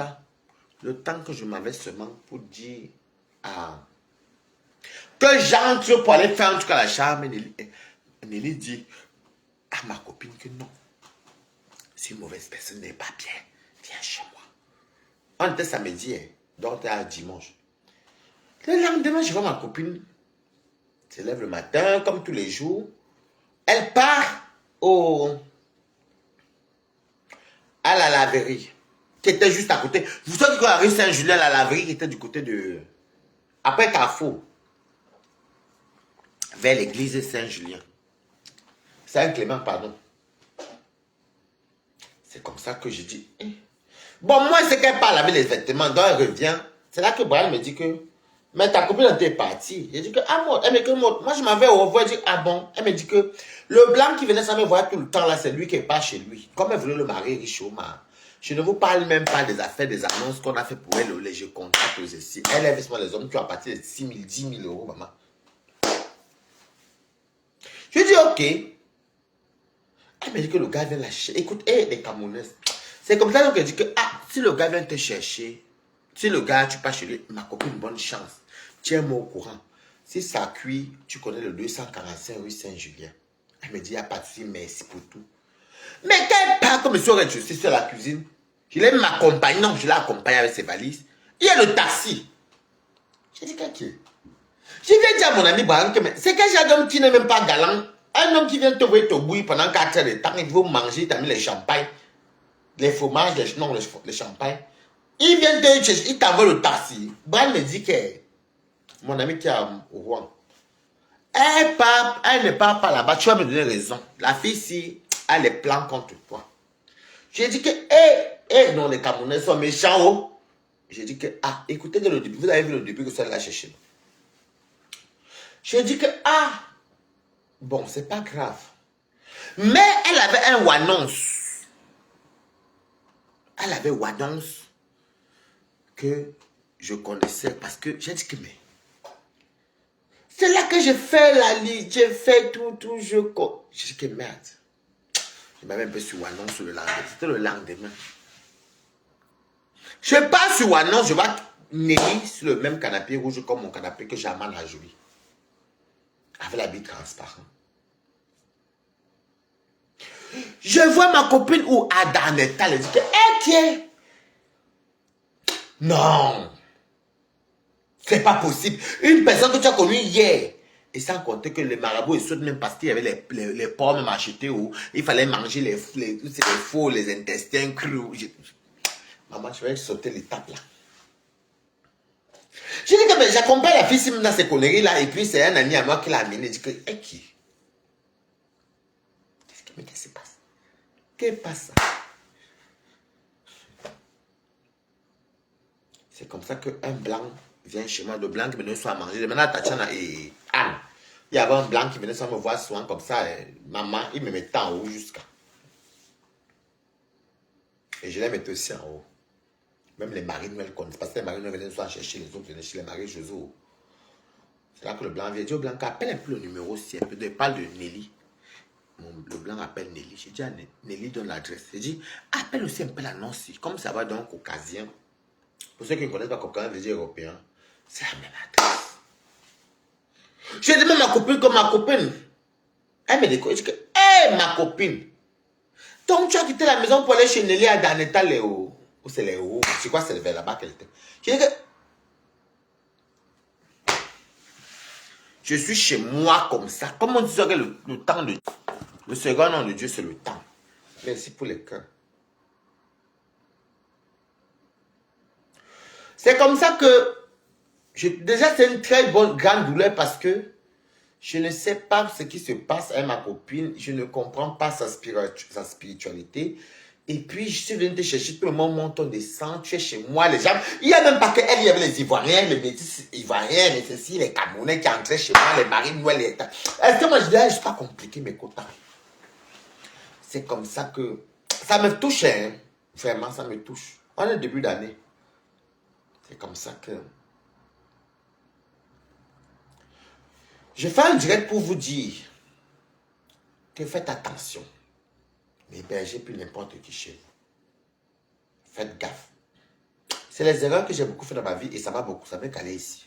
[SPEAKER 1] le temps que je m'avais seulement pour dire que j'entre pour aller faire en tout cas la chambre, Nelly dit, à ma copine que non. Si une mauvaise personne n'est pas bien, viens chez moi. On était samedi, hein, donc à dimanche. Le lendemain, je vois ma copine se lève le matin, comme tous les jours. Elle part à la laverie, qui était juste à côté. Vous savez que la rue Saint-Julien, la laverie qui était du côté de... Après Carrefour, vers l'église Saint-Julien. Saint-Clément, pardon. C'est comme ça que je dis... Bon, moi, c'est qu'elle parle avec les vêtements, donc elle revient. C'est là que Brian me dit que... Mais ta copine était partie. J'ai dit que... Ah, moi, elle me dit que... Moi, je m'avais au revoir. Je dis, ah bon? Elle me dit que... Le blanc qui venait sans me voir tout le temps, là, c'est lui qui est pas chez lui. Comme elle voulait le marier riche au mar. Je ne vous parle même pas des affaires, des annonces qu'on a fait pour elle, les jeux contacts, les ici. Elle est les hommes qui ont à partir de 6 000, 10 000 euros, maman. Je dis, ok. Elle me dit que le gars vient la chercher. Écoute, les Camerounaises. C'est comme ça qu'elle dit que, ah, si le gars vient te chercher, si le gars, tu passes chez lui, ma copine, bonne chance. Tiens-moi au courant. Si ça cuit, tu connais le 245 rue Saint-Julien. Elle me dit, il n'y a pas de souci, merci pour tout. Mais qu'elle part comme si on était sur la cuisine. Je l'ai m'accompagné, non, je l'ai accompagné avec ses valises. Il y a le taxi. J'ai dit, qu'est-ce qu'il y a? Je viens dire à mon ami Brian que c'est quel genre d'homme qui n'est même pas galant. Un homme qui vient te voir te bouillir pendant 4 heures de temps, il veut manger, il t'a mis les champagnes, les fromages, les champagnes. Il vient te chercher, il t'envoie le taxi. Brian me dit que mon ami qui est au Rouen, elle ne part pas là-bas, tu vas me donner raison. La fille ici a les plans contre toi. J'ai dit que, non, les Camerounais sont méchants, oh. J'ai dit que, ah, écoutez dès le début, vous avez vu le début que ça l'a cherché. J'ai dit que, ah, bon, c'est pas grave. Mais elle avait un Wanons. Elle avait Wanons que je connaissais parce que j'ai dit que, mais, c'est là que j'ai fait la liste, j'ai fait tout, j'ai dit que, merde. Je m'avais un peu sur Wanons sur le lendemain. C'était le lendemain. Je passe sur Wanons, je vois Nelly sur le même canapé rouge comme mon canapé que Jamal a joué. Avec l'habit transparent. Je vois ma copine où Adaneta, elle dit que, tiens. Non. C'est pas possible. Une personne que tu as connue hier. Et sans compter que les marabouts, ils sautent même parce qu'il y avait les pommes même achetées où il fallait manger les faux, les intestins crus. Maman, je vais sauter l'étape là. Je dis que j'accompagne la fille dans ces conneries là et puis c'est un ami à moi qui l'a amené. Il dit que, qui? Mais qu'est-ce qui se passe? Qu'est-ce qui passe? C'est comme ça qu'un blanc vient chez moi, le blanc qui venait soit manger. Maintenant, Tatiana et Anne, il y avait un blanc qui venait sans me voir souvent comme ça. Maman, il me mettait en haut jusqu'à. Et je les mettais aussi en haut. Même les maris Noël connaissent. Parce que les maris Noël venaient soit chercher les autres, venaient chez les maris José. C'est là que le blanc vient dire au blanc, appelle un peu le numéro aussi. Il parle de Nelly. Le blanc appelle Nelly. J'ai dit à Nelly, donne l'adresse. J'ai dit, appelle aussi un peu l'annonce. Comme ça va donc caucasien. Pour ceux qui ne connaissent pas caucasien, veut dire européen. C'est la même adresse. J'ai dit même ma copine comme ma copine. Elle me dit que, ma copine. Donc tu as quitté la maison pour aller chez Nelly à Daneta, Léo. Ou c'est Léo. C'est quoi, c'est vers là-bas qu'elle était. J'ai dit que, je suis chez moi comme ça. Comme on disait que le temps de... Le second nom de Dieu, c'est le temps. Merci pour les cœurs. C'est comme ça que... déjà, c'est une très bonne, grande douleur parce que je ne sais pas ce qui se passe avec ma copine. Je ne comprends pas sa spiritualité. Et puis, je suis venu te chercher. Tout le monde monte, on descend. Tu es chez moi, les gens. Il n'y a même pas qu'elle, il y avait les Ivoiriens, les métis Ivoiriens, les ceci, les Camerounais qui entraient chez moi, les maris Noël, les... Est-ce que moi, je dis, je suis pas compliqué mes quotas. C'est comme ça que... Ça me touche, hein. Vraiment, ça me touche. On est début d'année. C'est comme ça que... Je fais un direct pour vous dire que faites attention. N'hébergez plus n'importe qui chez vous. Faites gaffe. C'est les erreurs que j'ai beaucoup fait dans ma vie et ça m'a beaucoup, ça m'a calé ici.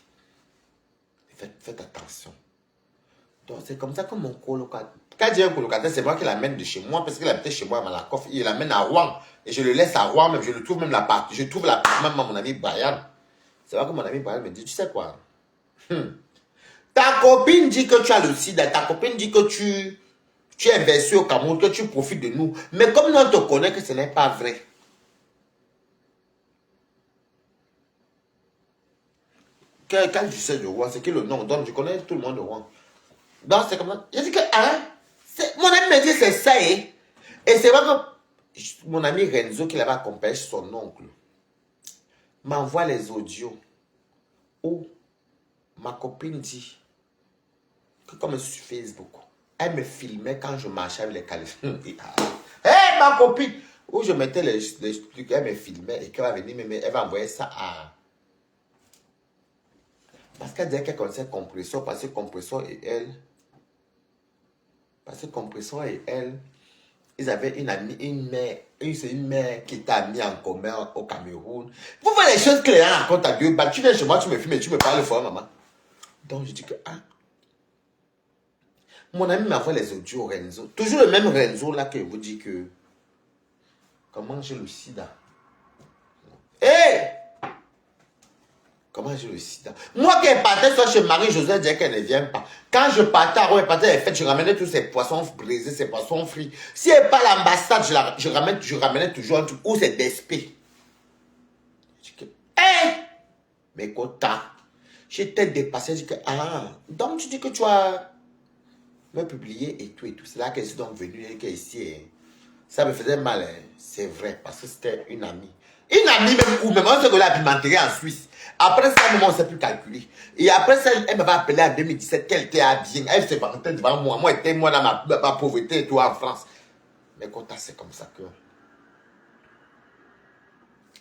[SPEAKER 1] Faites attention. Donc, c'est comme ça que mon colocataire... Quand il y a un colocataire, c'est moi qui l'amène de chez moi, parce qu'il habitait chez moi à Malakoff. Il l'amène à Rouen. Et je le laisse à Rouen, même. Je le trouve même la part. Je trouve la même à mon ami Brian. C'est vrai que mon ami Brian me dit, tu sais quoi? Ta copine dit que tu as le sida. Ta copine dit que tu es versé au Cameroun, que tu profites de nous. Mais comme nous, on te connaît que ce n'est pas vrai. Quand je sais de Rouen, c'est que le nom donne, je connais tout le monde de Rouen. Donc, c'est comme ça. J'ai dit que, hein, mon ami me dit c'est ça, hein. Et c'est vrai que mon ami Renzo, qui l'avait accompagné, son oncle, m'envoie les audios où ma copine dit que comme sur Facebook, elle me filmait quand je marchais avec les califs. Hé, ma copine! Où je mettais les trucs, elle me filmait et qu'elle va venir, mais elle va envoyer ça à... Parce qu'elle disait qu'elle connaissait Compressor, parce que Compressor et elle... Parce que Compressor et elle, ils avaient une amie, c'est une mère qui était amie en commun au Cameroun. Vous voyez les choses que les gens racontent à Dieu. Bah, tu viens chez moi, tu me filmes et tu me parles fort, maman. Donc, je dis que, ah. Mon ami m'envoie les audios Renzo. Toujours le même Renzo là qui vous dit que, comment j'ai le sida. Hé! Hey! Comment j'ai le sida? Moi qui partais soit chez Marie-Josée, disait qu'elle ne vient pas. Quand je partais à Rome, elle partait à la fête, je ramenais tous ces poissons brisés, ces poissons frits. Si elle n'est pas à l'ambassade, je ramenais toujours un truc où c'est d'esprit. Je dis que, hé! Mais quota. J'étais dépassé, je dis que, ah, donc tu dis que tu as me publié et tout et tout. C'est là qu'elle est donc venue et qu'elle est ici. Hein. Ça me faisait mal, hein. C'est vrai, parce que c'était une amie. Une amie même, ou même, on sait que la pimenterie en Suisse. Après ça, même, on ne sait plus calculer. Et après ça, elle m'avait appelé en 2017 qu'elle était à bien. Elle se vantait devant moi. Moi, j'étais moi dans ma pauvreté et tout en France. Mais quand c'est comme ça que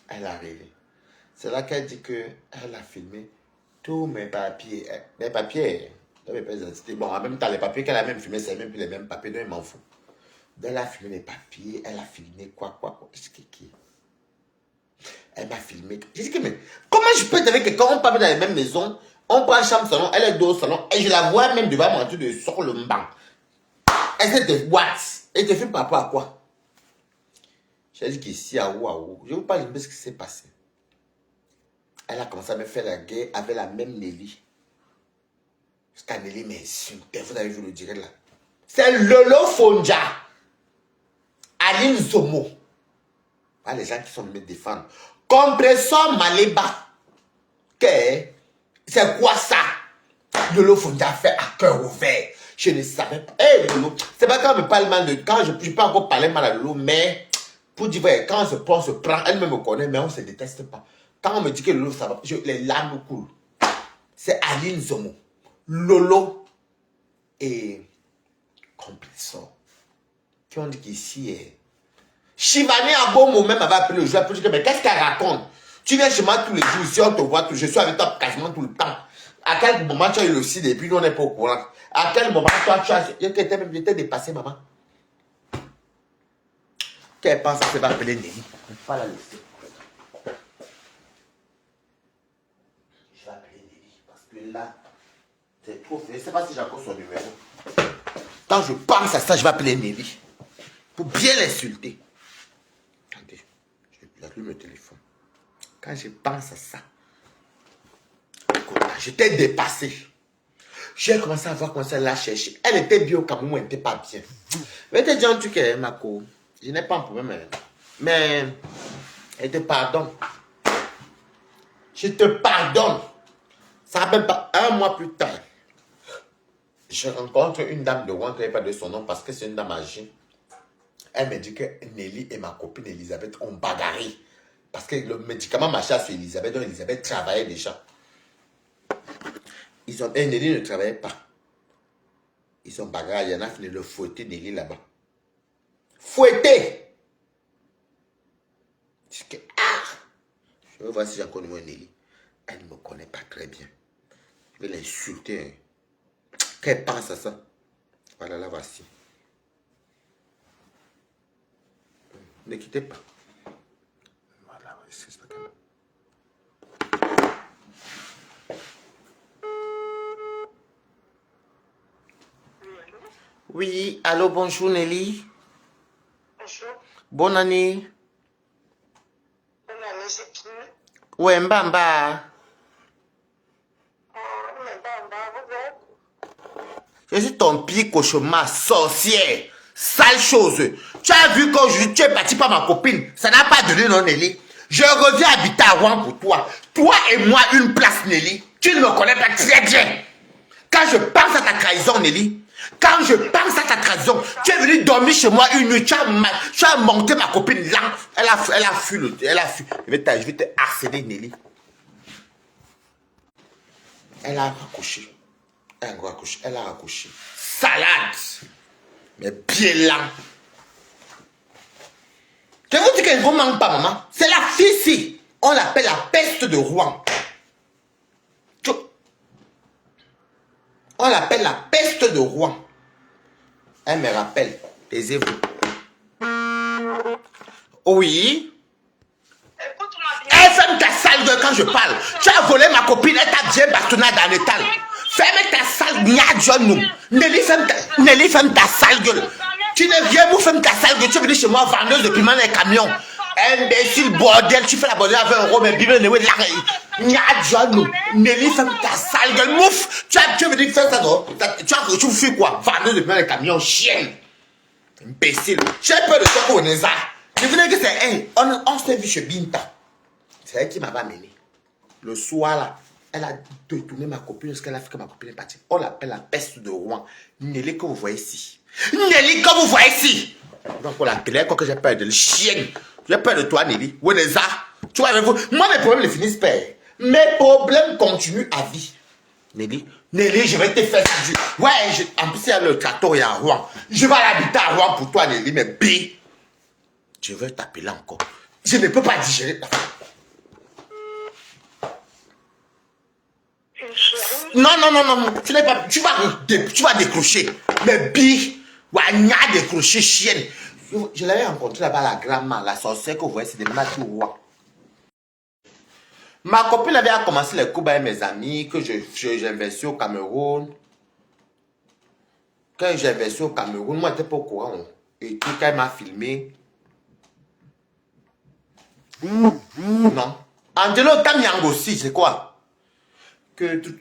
[SPEAKER 1] elle est arrivée. C'est là qu'elle dit qu'elle a filmé tous mes papiers. Mes papiers, dans mes pièces d'identité. Bon, en même temps, les papiers qu'elle a même filmé, c'est même plus les mêmes papiers, donc elle m'en fout. Elle a filmé les papiers, elle a filmé quoi. Je dis qui? Elle m'a filmé. J'ai dit que, mais comment je peux être avec quelqu'un, on parle dans la même maison, on prend chambre salon, elle est dos au salon, et je la vois même devant moi, de sur le banc. Elle s'est de what? Elle te filme par rapport à quoi? J'ai dit qu'ici, à Ouaou, je vous parle un peu de ce qui s'est passé. Elle a commencé à me faire la guerre avec la même Nelly. Jusqu'à Nelly m'insultait, vous avez vu le direct là. C'est Lolo Fonja. Aline Zomo. Pas les gens qui sont venus me défendre. Compressor Maleba. C'est quoi ça? Lolo Fonja fait à cœur ouvert. Je ne savais pas. Hey, Lolo. C'est pas quand on me parle mal de... Quand je peux encore parler mal à Lolo, mais... Pour dire, ouais, quand on se prend, elle-même me connaît, mais on ne se déteste pas. Quand on me dit que Lolo, ça va, les larmes coulent. C'est Aline Zomo. Lolo et Compressor. Qui ont dit qu'ici, Shivani Abomo même avait appelé le joueur pour dire, mais qu'est-ce qu'elle raconte? Tu viens chez moi tous les jours, si on te voit, je suis avec toi quasiment tout le temps. À quel moment tu as eu le sida et puis nous on n'est pas au courant? À quel moment toi tu as... J'étais dépassé, maman. Qu'elle pense qu'elle va appeler Nelly? Il ne faut pas la laisser. Je vais appeler Nelly parce que là, c'est trop. Je ne sais pas si j'ai encore son numéro. Quand je pense à ça, je vais appeler Nelly. Pour bien l'insulter. Attendez, j'allume le téléphone. Quand je pense à ça, j'étais dépassé. J'ai commencé à voir comment ça la chercher. Elle était bien au Cameroun, elle n'était pas bien. Mais tu dis un truc, Mako. Je n'ai pas un problème. Mais, elle te pardonne. Je te pardonne. Ça va même pas un mois plus tard. Je rencontre une dame de Rouen, je n'ai pas de son nom parce que c'est une dame âgée. Elle me dit que Nelly et ma copine Elisabeth ont bagarré. Parce que le médicament marchait sur Elisabeth, donc Elisabeth travaillait déjà. Et Nelly ne travaillait pas. Ils ont bagarré, il y en a fini de le fouetter Nelly là-bas. Fouetter! Je dis que, ah! Je vais voir si j'ai encore une Nelly. Elle ne me connaît pas très bien. Je vais l'insulter. Hein. Qu'elle pense à ça? Voilà, là, voici. Ne quittez pas. Voilà, c'est ça. Oui, allô, bonjour Nelly.
[SPEAKER 2] Bonjour.
[SPEAKER 1] Bonne année.
[SPEAKER 2] Bonne année, c'est qui?
[SPEAKER 1] Ouais, Mbamba. Je suis ton pire cauchemar, sorcière, sale chose. Tu as vu quand tu es parti par ma copine, ça n'a pas donné, non, Nelly? Je reviens habiter à Rouen pour toi. Toi et moi, une place, Nelly. Tu ne me connais pas très bien. Quand je pense à ta trahison, Nelly, quand je pense à ta trahison, tu es venu dormir chez moi une nuit, tu as monté ma copine là, elle a fui, elle a fui. Je vais te harceler, Nelly. Elle a raccroché. Elle a raccroché. Salade. Mais bien là. Je vous dis qu'elle ne vous manque pas, maman. C'est la fille ici. On l'appelle la peste de Rouen. On l'appelle la peste de Rouen. Elle me rappelle. Taisez-vous. Oui. Elle ferme ta sale gueule quand je parle. Tu as volé ma copine, elle t'a bien bastonné dans l'étal. Ferme ta sale gueule. Nelly, ferme ta sale gueule. Tu ne viens, vous ferme ta sale gueule. Tu es venu chez moi vendeuse de piment dans les camions. Imbécile, bordel, tu fais la bordel avec 1 euro, mais Bible, Nelly, ferme ta sale gueule. Mouf, tu es venu faire ça, non? Tu fais quoi? Vendeuse de piment dans les camions, chienne. Imbécile. J'ai peur de toi pour Neza. Je venais que c'est elle. On s'est vu chez Binta. C'est elle qui m'avait amené. Le soir là, elle a détourné ma copine parce qu'elle a fait que ma copine est partie. On l'appelle la peste de Rouen. Nelly que vous voyez ici. Nelly que vous voyez ici. Donc pour la télé, quoi que j'ai peur de le chien. J'ai peur de toi, Nelly. Weneza. Tu vois avec vous. Moi mes problèmes ne finissent pas. Mes problèmes continuent à vie. Nelly, je vais te faire ça. Ouais, en plus il y a le château et à Rouen. Je vais aller habiter à Rouen pour toi, Nelly, mais B. Je vais t'appeler encore. Je ne peux pas digérer ta femme. Non. Tu vas décrocher. Mais bi, Wanya décrocher chienne. Je l'avais rencontré là-bas, la grand-mère, la sorcière que vous voyez, c'est des matous rois. Ma copine avait commencé les coups avec mes amis, que j'ai investi au Cameroun. Quand j'ai investi au Cameroun, moi, je n'étais pas au courant. Et tout, quand elle m'a filmé. Non. Angelo Tamiang aussi, c'est quoi?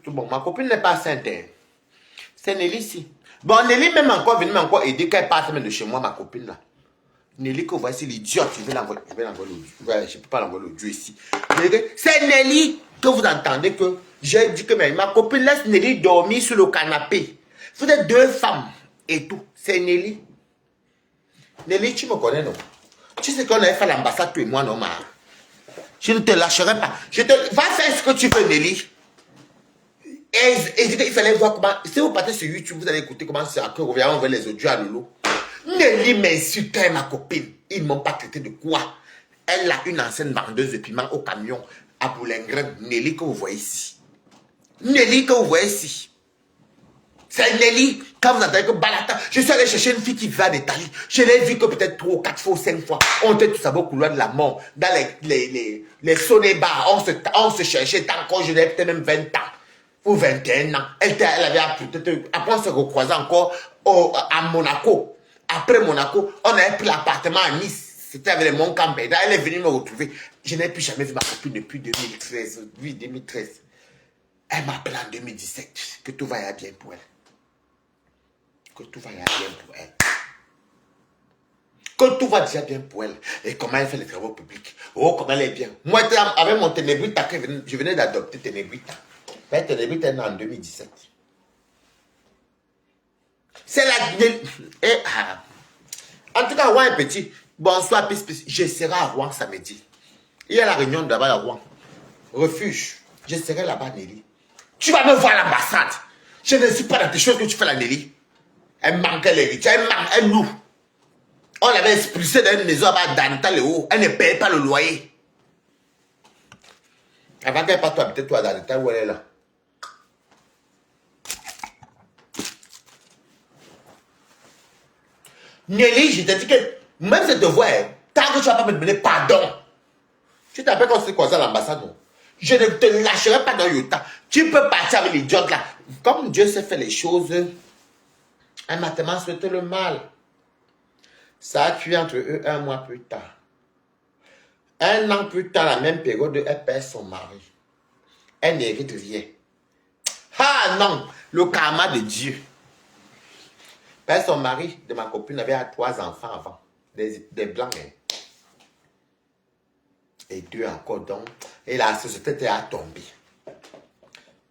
[SPEAKER 1] Bon, ma copine n'est pas sainte. C'est Nelly ici. Bon, Nelly même encore venue m'encore aider quand elle part même de chez moi, ma copine là. Nelly que vous voyez, c'est l'idiote. Je vais l'envoyer je ne peux pas l'envoyer l'audio ici. C'est Nelly que vous entendez que j'ai dit que ma copine laisse Nelly dormir sur le canapé. Vous êtes 2 femmes et tout. C'est Nelly. Nelly, tu me connais, non? Tu sais qu'on avait fait l'ambassade, toi et moi, non, ma? Je ne te lâcherai pas. Va faire ce que tu veux, Nelly. Et il fallait voir comment. Si vous partez sur YouTube, vous allez écouter comment c'est après revient envoyer les audios à Lolo. Nelly m'insultait ma copine. Ils ne m'ont pas traité de quoi. Elle a une ancienne vendeuse de piment au camion à Boulingren. Nelly que vous voyez ici. Nelly que vous voyez ici. C'est Nelly. Quand vous entendez que Balata, je suis allé chercher une fille qui va d'Italie. Je l'ai vu que peut-être 3 ou 4 fois ou 5 fois. On était tous à beau couloir de la mort. Dans les sonné-bars. On se cherchait tant qu'on je n'avais peut-être même 20 ans. Ou 21 ans. Elle avait peut-être. Après, on se recroisait encore à Monaco. Après Monaco, on avait pris l'appartement à Nice. C'était avec les Montcambé. Elle est venue me retrouver. Je n'ai plus jamais vu ma copine depuis 2013. Oui, 2013. Elle m'appelle en 2017. Que tout va aller bien pour elle. Que tout va aller bien pour elle. Que tout va déjà bien pour elle. Et comment elle fait les travaux publics. Oh, comment elle est bien. Moi, avec mon Ténébrita, je venais d'adopter Ténébrita. Mais Ténébrita est née en 2017. C'est la... En tout cas, Rouen est petit. Bonsoir, pis. Je serai à Rouen samedi. Il y a la réunion là-bas à Rouen. Refuge. Je serai là-bas, Nelly. Tu vas me voir à l'ambassade. Je ne suis pas dans tes choses que tu fais, la Nelly. Elle manquait l'héritage. Elle loue. On l'avait expulsée dans une maison à Danita le haut. Elle ne paye pas le loyer. Avant qu'elle parte habiter toi à Danita, où elle est là. Nelly, je t'ai dit que même cette voix, tant que tu ne vas pas me demander pardon, tu t'appelles quand c'est quoi ça l'ambassade, non? Je ne te lâcherai pas dans Yota. Tu peux partir avec l'idiote là. Comme Dieu sait faire les choses, Elle m'a tellement souhaité le mal. Ça a tué entre eux 1 mois plus tard. 1 an plus tard, la même période, elle perd son mari. Elle n'hérite rien. Ah non, le karma de Dieu. Perd son mari de ma copine avait 3 enfants avant. Des blancs. Hein. Et 2 encore donc. Et la société a tombé.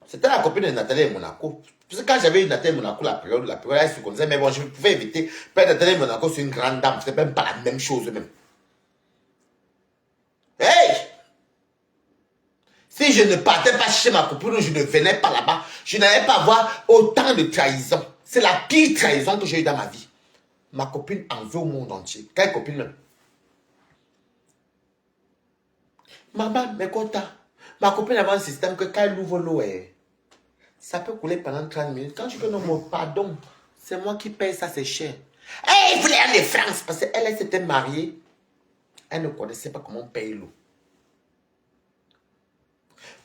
[SPEAKER 1] C'était la copine de Nathalie et Monaco. Parce que quand j'avais eu Nathalie et Monaco, la période, elle se connaissait. Mais bon, je pouvais éviter. Père Nathalie et Monaco, c'est une grande dame. C'est même pas la même chose même. Hey! Si je ne partais pas chez ma copine ou je ne venais pas là-bas, je n'allais pas avoir autant de trahison. C'est la pire trahison que j'ai eue dans ma vie. Ma copine en veut au monde entier. Quelle copine même? Maman, mais quoi t'as? Ma copine avait un système que quand elle ouvre l'eau, ça peut couler pendant 30 minutes. Quand je dis non, mon pardon, c'est moi qui paye ça, c'est cher. Elle voulait aller en France parce qu'elle s'était mariée. Elle ne connaissait pas comment on paye l'eau.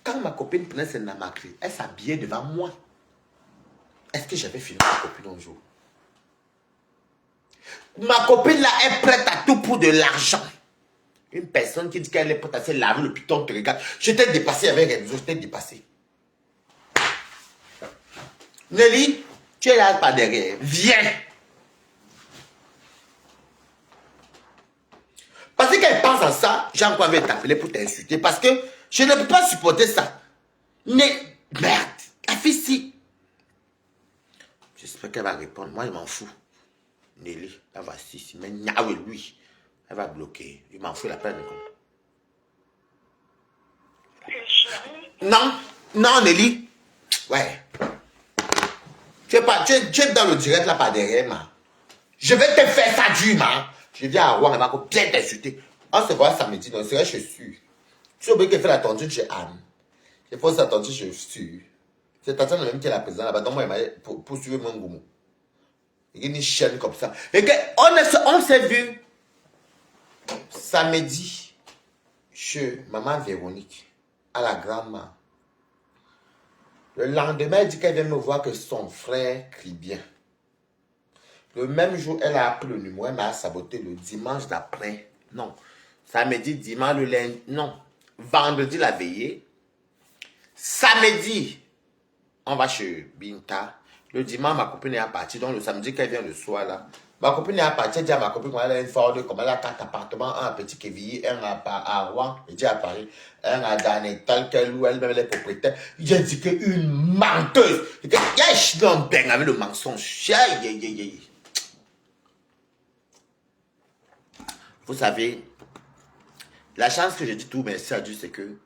[SPEAKER 1] Quand ma copine prenait ses namakri, elle s'habillait devant moi. Est-ce que j'avais filmé ma copine un jour? Ma copine là est prête à tout pour de l'argent. Une personne qui dit qu'elle est prête à se laver le piton te regarde. Je t'ai dépassé avec Enzo, je t'ai dépassé. Nelly, tu es là par derrière. Viens. Parce qu'elle pense à ça, j'ai encore envie de t'appeler pour t'insulter. Parce que je ne peux pas supporter ça. Mais, merde, la fille si. J'espère qu'elle va répondre. Moi, je m'en fous. Nelly, elle va si, mais oui, lui, elle va bloquer. Je m'en fous la peine. Non, non, Nelly. Ouais. Tu es dans le direct là par derrière, ma. Je vais te faire ça dur, ma. Je viens à Rouen, elle va bien t'insulter. On se voit samedi, donc c'est vrai, je suis. Tu as oublié qu'elle fait la tendue chez Anne. Je fais sa tendue, je suis. C'est ta même qui est la présidente là-bas. Donc moi, elle m'a poursuivi mon goumou. Il y a une chaîne comme ça. Et on s'est vu samedi chez maman Véronique, à la grand-mère. Le lendemain, elle dit qu'elle vient me voir que son frère crie bien. Le même jour, elle a appris le numéro, elle m'a saboté le dimanche d'après. Non. Samedi, dimanche, le lundi. Non. Vendredi, la veillée. Samedi, on va chez Binta. Le dimanche, ma copine est partie. Donc, le samedi, qu'elle vient le soir, là. Ma copine est partie. Elle dit à ma copine qu'elle a une Ford, comme elle a 4 appartements, un à Petit Quevilly, un à Rouen, et dit à Paris, un à Danetal, qu'elle loue elle-même les propriétaires. J'ai dit qu'une menteuse. Il y a un chien avec le mensonge. Vous savez, la chance que je dis tout merci à Dieu, c'est que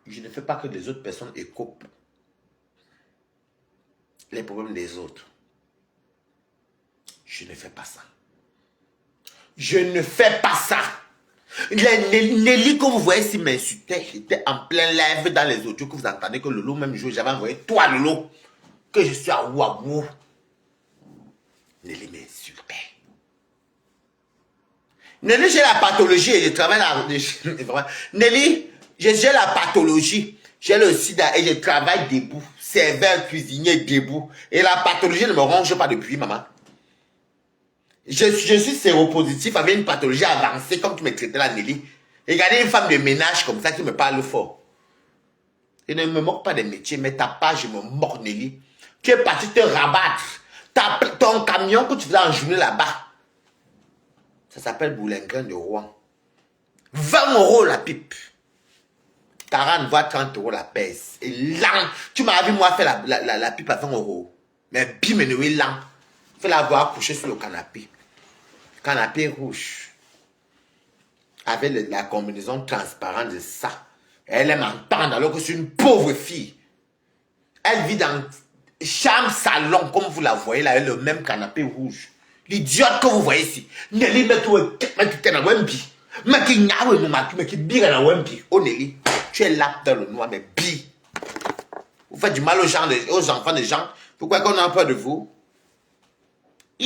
[SPEAKER 1] je ne fais pas que les autres personnes écopent les problèmes des autres. Je ne fais pas ça. Je ne fais pas ça. Nelly que vous voyez ici m'insultait. J'étais en plein live dans les audios que vous entendez que Lolo, même jour, j'avais envoyé toi Lolo, que je suis à Ouagou. Nelly m'insultait. Nelly, j'ai la pathologie et je travaille là. Nelly, j'ai la pathologie. J'ai le sida et je travaille debout. Serveur, cuisinier, debout. Et la pathologie ne me ronge pas depuis, maman. Je suis séropositif avec une pathologie avancée comme tu me traitais là, Nelly. Regardez une femme de ménage comme ça qui me parle fort. Je ne me moque pas des métiers, mais ta page, je me moque, Nelly. Tu es parti te rabattre. Ton camion que tu faisais en journée là-bas. Ça s'appelle Boulingrin de Rouen. 20 € la pipe. 40 voire 30 € la pèse. Et lent. Tu m'as vu moi faire la pipe à 20 €. Mais bim, mais lent. Fais la voir coucher sur le canapé. Canapé rouge. Avec la combinaison transparente de ça. Elle aime entendre alors que c'est une pauvre fille. Elle vit dans chambre salon comme vous la voyez là avec le même canapé rouge. L'idiote que vous voyez ici. Nelly met tout dans Wemby. Mais qui n'a pas mais qui bire dans Wemby. Oh Nelly, tu es là dans le noir mais bi. Vous faites du mal aux enfants des gens. Pourquoi qu'on a peur de vous?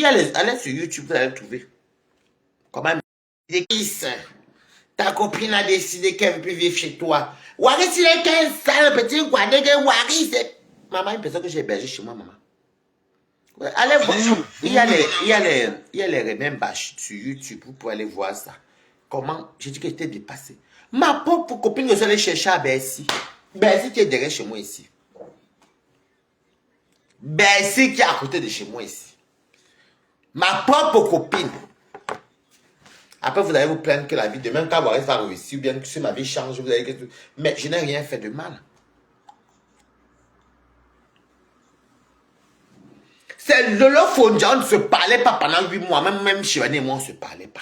[SPEAKER 1] Allez sur YouTube, vous allez le trouver. Comment ta copine a décidé qu'elle veut plus vivre chez toi. Wari, s'il est qu'un sale petit guadé que Wari, c'est... Maman, une personne que j'ai hébergée chez moi, maman. Ouais, allez voir. Il y a les René Bach sur YouTube. Vous pouvez aller voir ça. Comment? J'ai dit que j'étais dépassé. Ma propre copine que je suis allé chercher à Bercy. Bercy qui est derrière chez moi ici. Bercy qui est à côté de chez moi ici. Ma propre copine. Après, vous allez vous plaindre que la vie de même quand vous restez à réussir, ou bien que si ma vie change, vous allez que... Mais je n'ai rien fait de mal. C'est Lolo Fondia, on ne se parlait pas pendant 8 mois. Même Chivani et moi, on ne se parlait pas.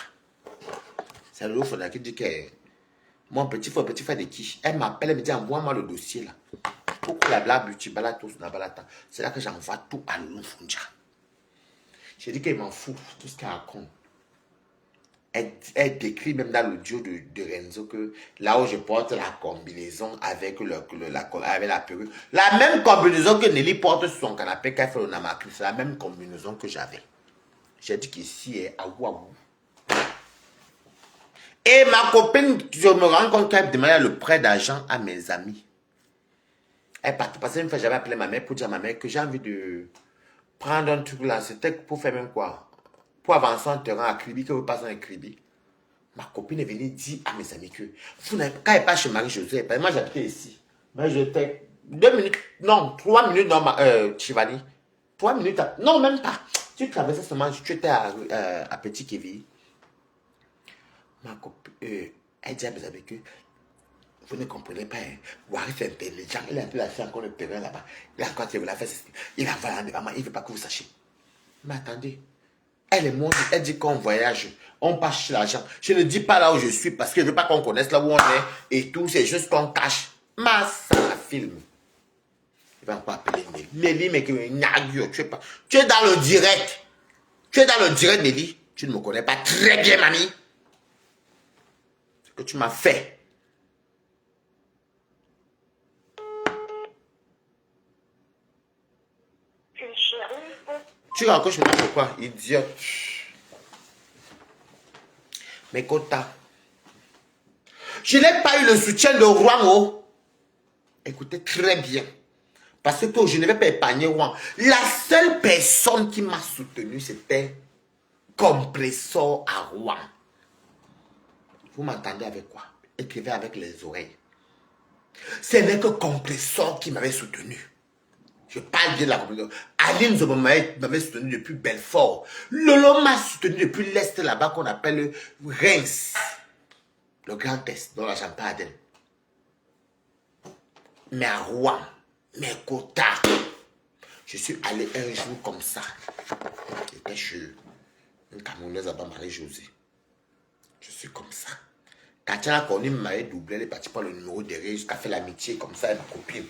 [SPEAKER 1] C'est Lolo Fondia qui dit que mon petit frère de qui? Elle m'appelle, elle me dit envoie-moi le dossier là. Pourquoi la blague, tu balades tout, c'est là que j'envoie tout à Lolo Fondia. J'ai dit qu'il m'en fout, tout ce qu'elle raconte. Elle décrit même dans l'audio de Renzo que là où je porte la combinaison avec, avec la perruque, la même combinaison que Nelly porte sur son canapé qu'elle fait au Namakri, c'est la même combinaison que j'avais. J'ai dit qu'ici est à Ouaou. Et ma copine, je me rends compte qu'elle demandait le prêt d'argent à mes amis. Elle partait parce qu'une fois j'avais appelé ma mère pour dire à ma mère que j'ai envie de prendre un truc là, c'était pour faire même quoi? Pour avancer un terrain à Kribi, que vous passez un Kribi. Ma copine est venue dire à mes amis que quand elle passe chez Marie-Josée, moi j'habitais ici. Mais j'étais 2 minutes, non, 3 minutes dans Chivani. 3 minutes, non, même pas. Tu traversais seulement, tu étais à Petit Kévi. Ma copine, elle dit à mes amis que vous ne comprenez pas, hein. Wari c'est intelligent, il a un peu lâché encore le terrain là-bas. Là, quand il veut la faire, il a volé en devant, il ne veut pas que vous sachiez. Mais attendez. Elle et moi, elle dit qu'on voyage, on passe chez l'argent. Je ne dis pas là où je suis parce que je ne veux pas qu'on connaisse là où on est et tout, c'est juste qu'on cache. Ma ça la filme. Il va encore appeler Nelly. Nelly, mais tu es pas. Tu es dans le direct. Tu es dans le direct, Nelly. Tu ne me connais pas très bien, mamie. Ce que tu m'as fait. Tu raccroches maintenant pourquoi? Idiote. Mais Kota, je n'ai pas eu le soutien de Rouen. Écoutez très bien. Parce que je ne vais pas épargner Rouen. La seule personne qui m'a soutenu, c'était Compressor à Rouen. Vous m'entendez avec quoi? Écrivez avec les oreilles. Ce n'est que Compressor qui m'avait soutenu. Je parle bien de la compagnie. Aline Zobo m'avait soutenu depuis Belfort. Lolo m'a soutenu depuis l'Est là-bas qu'on appelle Reims. Le Grand Est, dans la Champagne. Mais à Rouen, mais Kota, je suis allé un jour comme ça. J'étais chez une Camerounaise à Marie-Josée. Je suis comme ça. Quand elle a connu, m'avait doublé, elle est partie par le numéro derrière jusqu'à faire l'amitié comme ça avec ma copine.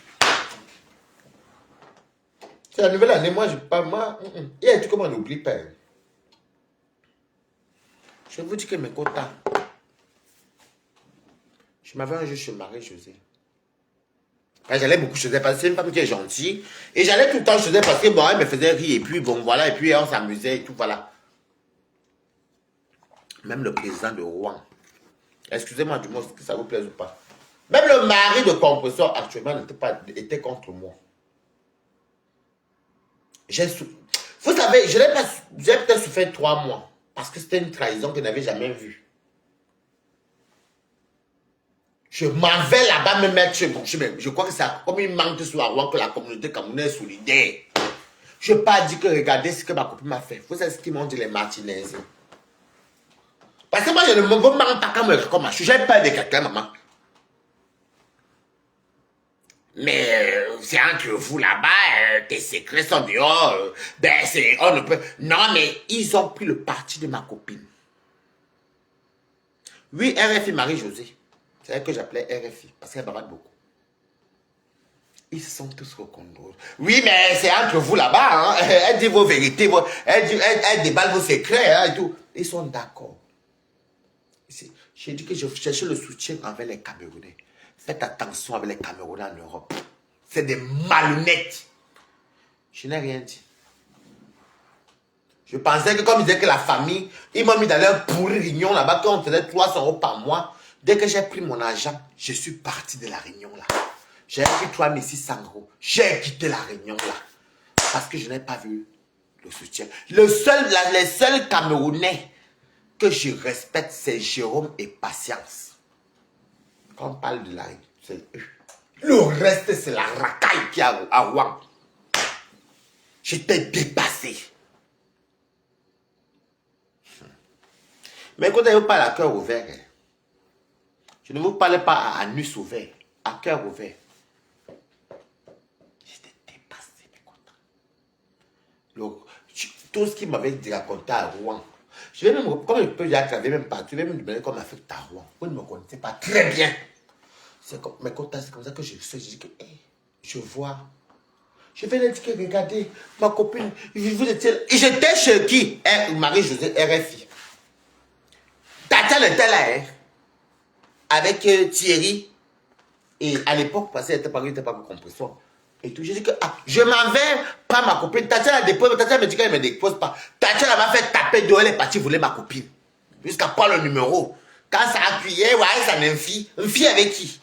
[SPEAKER 1] C'est la nouvelle année, moi, je parle, moi, il y a un truc comme on n'oublie pas. Je vous dis que mes quotas, je m'avais un jour chez Marie-Josée. J'allais beaucoup chez elle parce que c'est une femme qui est gentille. Et j'allais tout le temps chez elle parce que bon, elle me faisait rire. Et puis bon, voilà. Et puis on s'amusait et tout, voilà. Même le président de Rouen. Excusez-moi du moins, que ça vous plaise ou pas. Même le mari de Compressor actuellement était contre moi. Vous savez, j'ai peut-être souffert 3 mois. Parce que c'était une trahison que je n'avais jamais vue. Je m'en vais là-bas me mettre chez Boucher. Je crois que c'est comme il manque sur Rouen que la communauté camerounaise est solidaire. Je n'ai pas dit que regardez ce que ma copine m'a fait. Vous savez ce qu'ils m'ont dit les Martinez. Parce que moi je ne me manque pas quand me comme je n'ai pas de quelqu'un, maman. Mais c'est entre vous là-bas, tes secrets sont dehors. Ben c'est on ne peut. Non mais ils ont pris le parti de ma copine. Oui, RFI Marie-Josée. C'est elle que j'appelais RFI, parce qu'elle bavarde beaucoup. Ils sont tous reconnus. Oui, mais c'est entre vous là-bas. Hein. Elle dit vos vérités, elle déballe vos secrets hein, et tout. Ils sont d'accord. J'ai dit que je cherchais le soutien envers les Camerounais. Faites attention avec les Camerounais en Europe. C'est des malhonnêtes. Je n'ai rien dit. Je pensais que comme ils disaient que la famille, ils m'ont mis dans leur pourri réunion là-bas, qu'on faisait 300 € par mois. Dès que j'ai pris mon argent, je suis parti de la réunion là. J'ai pris 3600 €. J'ai quitté la réunion là. Parce que je n'ai pas vu le soutien. Les seuls Camerounais que je respecte, c'est Jérôme et Patience. Quand on parle de la rue, c'est eux. Le reste, c'est la racaille qui a à Rouen. J'étais dépassé. Mais écoutez, je vous parle à cœur ouvert. Je ne vous parle pas à anus ouvert, à cœur ouvert. J'étais dépassé, mais content. Tout ce qu'il m'avait raconté à Rouen, je vais même, comme je peux dire, j'avais même parti, je vais même demander comment on fait à Rouen. Vous ne me connaissez pas très bien. Mais content, c'est comme ça que je dis que, hey, je vois. Je vais leur dire que, regardez, ma copine, j'étais chez qui? Marie-Josée, RFI. Tatiana était là, hein, avec Thierry. Et à l'époque, parce qu'elle n'était pas compresseur. Et tout, j'ai dit que je m'en vais prendre ma copine. Tatiana dépose, Tatiana me dit qu'elle ne me dépose pas. Tatiana m'a fait taper dehors, elle est partie voler ma copine. Jusqu'à prendre le numéro. Quand ça appuyait, ouais, ça une fille. Une fille avec qui?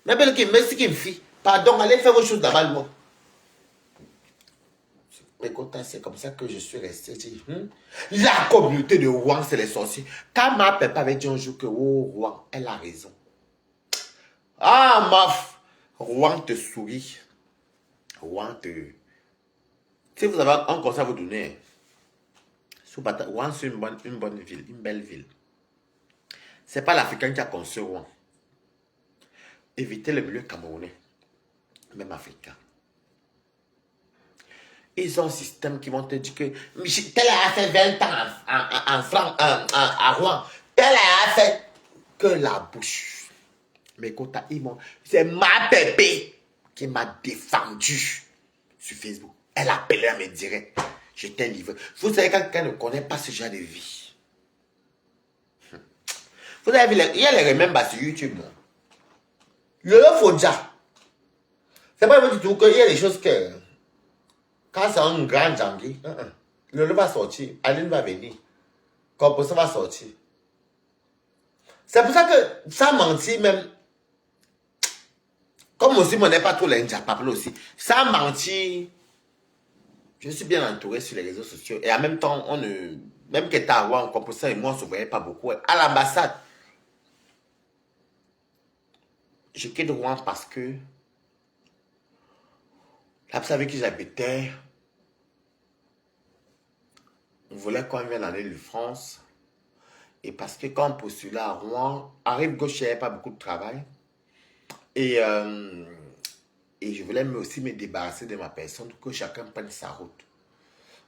[SPEAKER 1] Mais belle qui me dit une fille. Pardon, allez faire vos choses là-bas, moi. Mais c'est comme ça que je suis resté. La communauté de Rouen, c'est les sorciers. Quand ma papa avait dit un jour que, oh, Rouen, elle a raison. Ah, maf, Rouen te sourit. Rouen te... Si vous avez un conseil à vous donner, Rouen, c'est une bonne ville, une belle ville. Ce n'est pas l'Africain qui a construit Rouen. Évitez le milieu camerounais, même africain. Ils ont un système qui vont te dire que tel a fait 20 ans à Rouen, tel a fait que la bouche. Mais quand c'est ma pépé qui m'a défendu sur Facebook. Elle appelait à me direct. J'étais livré. Vous savez, quand quelqu'un ne connaît pas ce genre de vie. Vous avez vu, il y a les remembers sur YouTube. Non? Le faut déjà. C'est pas du tout qu'il y a des choses que. Quand c'est un grand janvier, le va sortir. Aline va venir. Composant va sortir. C'est pour ça que ça mentit même. Comme aussi, on n'est pas trop l'indiapable aussi. Ça mentit. Je suis bien entouré sur les réseaux sociaux. Et en même temps, on ne. Même que Tawa, Composant et moi, on ne se voyait pas beaucoup. À l'ambassade, je quitte Rouen parce que la personne avec qui j'habitais, on voulait qu'on vienne en Île-de-France. Et parce que quand on postulait à Rouen, à Rive-Gauche, il n'y avait pas beaucoup de travail. Et je voulais aussi me débarrasser de ma personne, que chacun prenne sa route.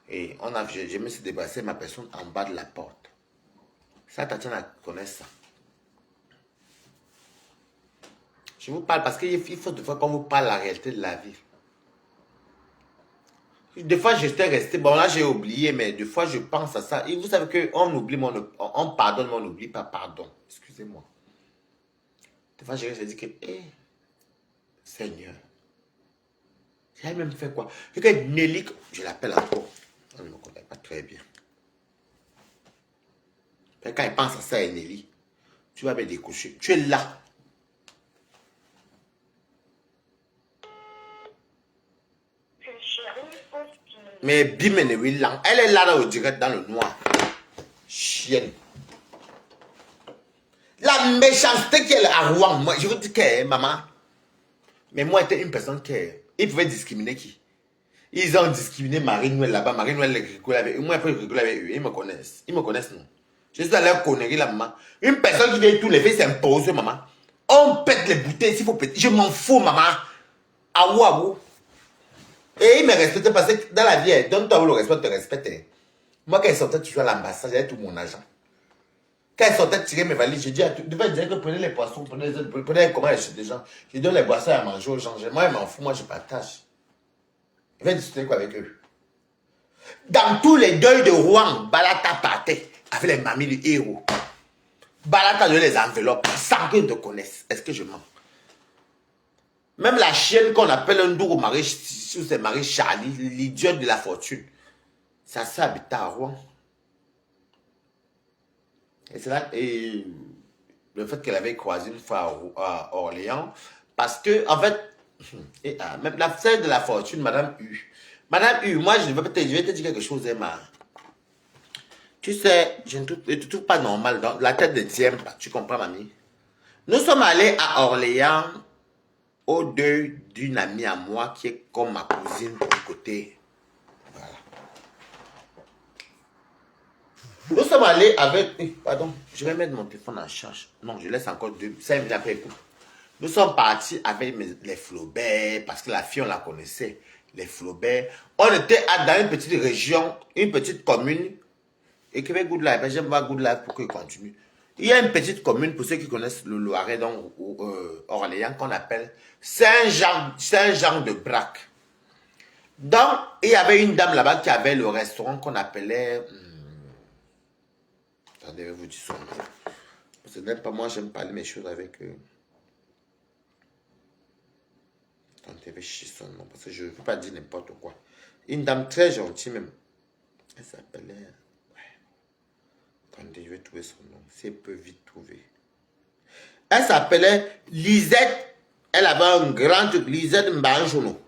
[SPEAKER 1] Et je me suis débarrassé de ma personne en bas de la porte. Ça, Tatiana connaît ça. Je vous parle parce qu'il faut des fois qu'on vous parle la réalité de la vie. Des fois, j'étais resté, bon là j'ai oublié, mais des fois je pense à ça. Et vous savez qu'on oublie, on pardonne, mais on n'oublie pas pardon. Excusez-moi. Des fois, je dis que, hé, Seigneur, j'ai même fait quoi? Je dis que Nelly, je l'appelle encore. On ne me connaît pas très bien. Mais quand il pense à ça, Nelly, tu vas me découcher. Tu es là. Mais bim, elle est là au direct dans le noir. Chienne. La méchanceté qu'elle a à Rouen, moi, je vous dis que, maman. Mais moi, j'étais une personne qui. Ils pouvaient discriminer qui? Ils ont discriminé Marie-Noël là-bas. Marie-Noël rigole avec eux. Moi, après, je rigole avec eux. Ils me connaissent. Ils me connaissent, non? Je suis à leur connerie là, maman. Une personne qui vient tous les faits s'imposer, maman. On pète les bouteilles s'il faut péter. Je m'en fous, maman. À où? Et il me respectait parce que dans la vie, donne-toi le respect, te respecte. Moi, quand il sortait toujours à l'ambassade, j'avais tout mon argent. Quand il sortait tirer mes valises, je dis à tout, devais dire que prenez les poissons, prenez les commandes chez des gens. Je donne les boissons à manger aux gens. Moi, je m'en fous, moi, je partage. Je vais discuter quoi avec eux. Dans tous les deuils de Rouen, Balata partait avec les mamies du héros. Balata donnait les enveloppes sans qu'ils te connaissent. Est-ce que je mens? Même la chienne qu'on appelle un doux mari, c'est Marie Charlie, l'idiote de la fortune. Ça s'habite à Rouen. Et c'est là, et le fait qu'elle avait croisé une fois à Orléans, parce que, en fait, même la fête de la fortune, Madame U, Madame U, moi, je vais te dire quelque chose, Emma. Tu sais, je ne te trouve pas normal. Dans la tête de tient pas. Tu comprends, mamie? Nous sommes allés à Orléans au deuil d'une amie à moi qui est comme ma cousine de côté. Voilà. Nous sommes allés avec... Pardon, je vais mettre mon téléphone en charge. Non, je laisse encore 5 minutes après. Écoute. Nous sommes partis avec les Flaubert, parce que la fille, on la connaissait. Les Flaubert. On était dans une petite région, une petite commune. Écrivez Good Life. J'aime voir Good Life pour qu'il continue. Il y a une petite commune, pour ceux qui connaissent le Loiret, donc Orléans, qu'on appelle Saint-Jean de Brac. Donc, il y avait une dame là-bas qui avait le restaurant qu'on appelait... attendez, je vais vous dire son nom. Parce que même pas moi, j'aime parler mes choses avec eux. Attendez, je vais chier son nom, parce que je ne veux pas dire n'importe quoi. Une dame très gentille même. Elle s'appelait... Attendez, je vais trouver son nom. Si elle peut vite trouver. Elle s'appelait Lisette. Elle avait un grand truc. Lisette Mbanjono.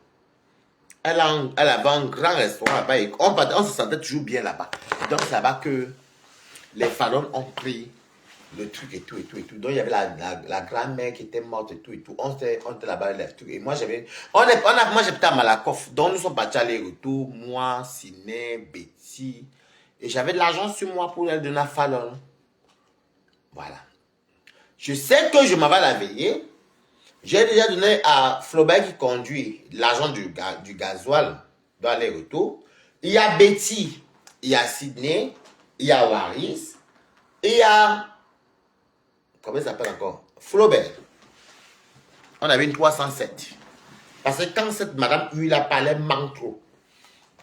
[SPEAKER 1] Elle avait un grand restaurant là-bas. On se sentait toujours bien là-bas. Donc, c'est là-bas que les Fallon ont pris le truc et tout. Donc, il y avait la grand-mère qui était morte et tout. On était là-bas, les trucs. Et moi, j'étais à Malakoff. Donc, nous sommes partis aller-retour. Moi, Siné, Betty. Et j'avais de l'argent sur moi pour elle donner à Fallon. Voilà. Je sais que je m'en vais la veiller. J'ai déjà donné à Flaubert qui conduit l'argent du gasoil dans les retours. Il y a Betty, il y a Sydney, il y a Waris, il y a... Comment il s'appelle encore? Flaubert. On avait une 307. Parce que quand cette madame lui la parlait manque trop.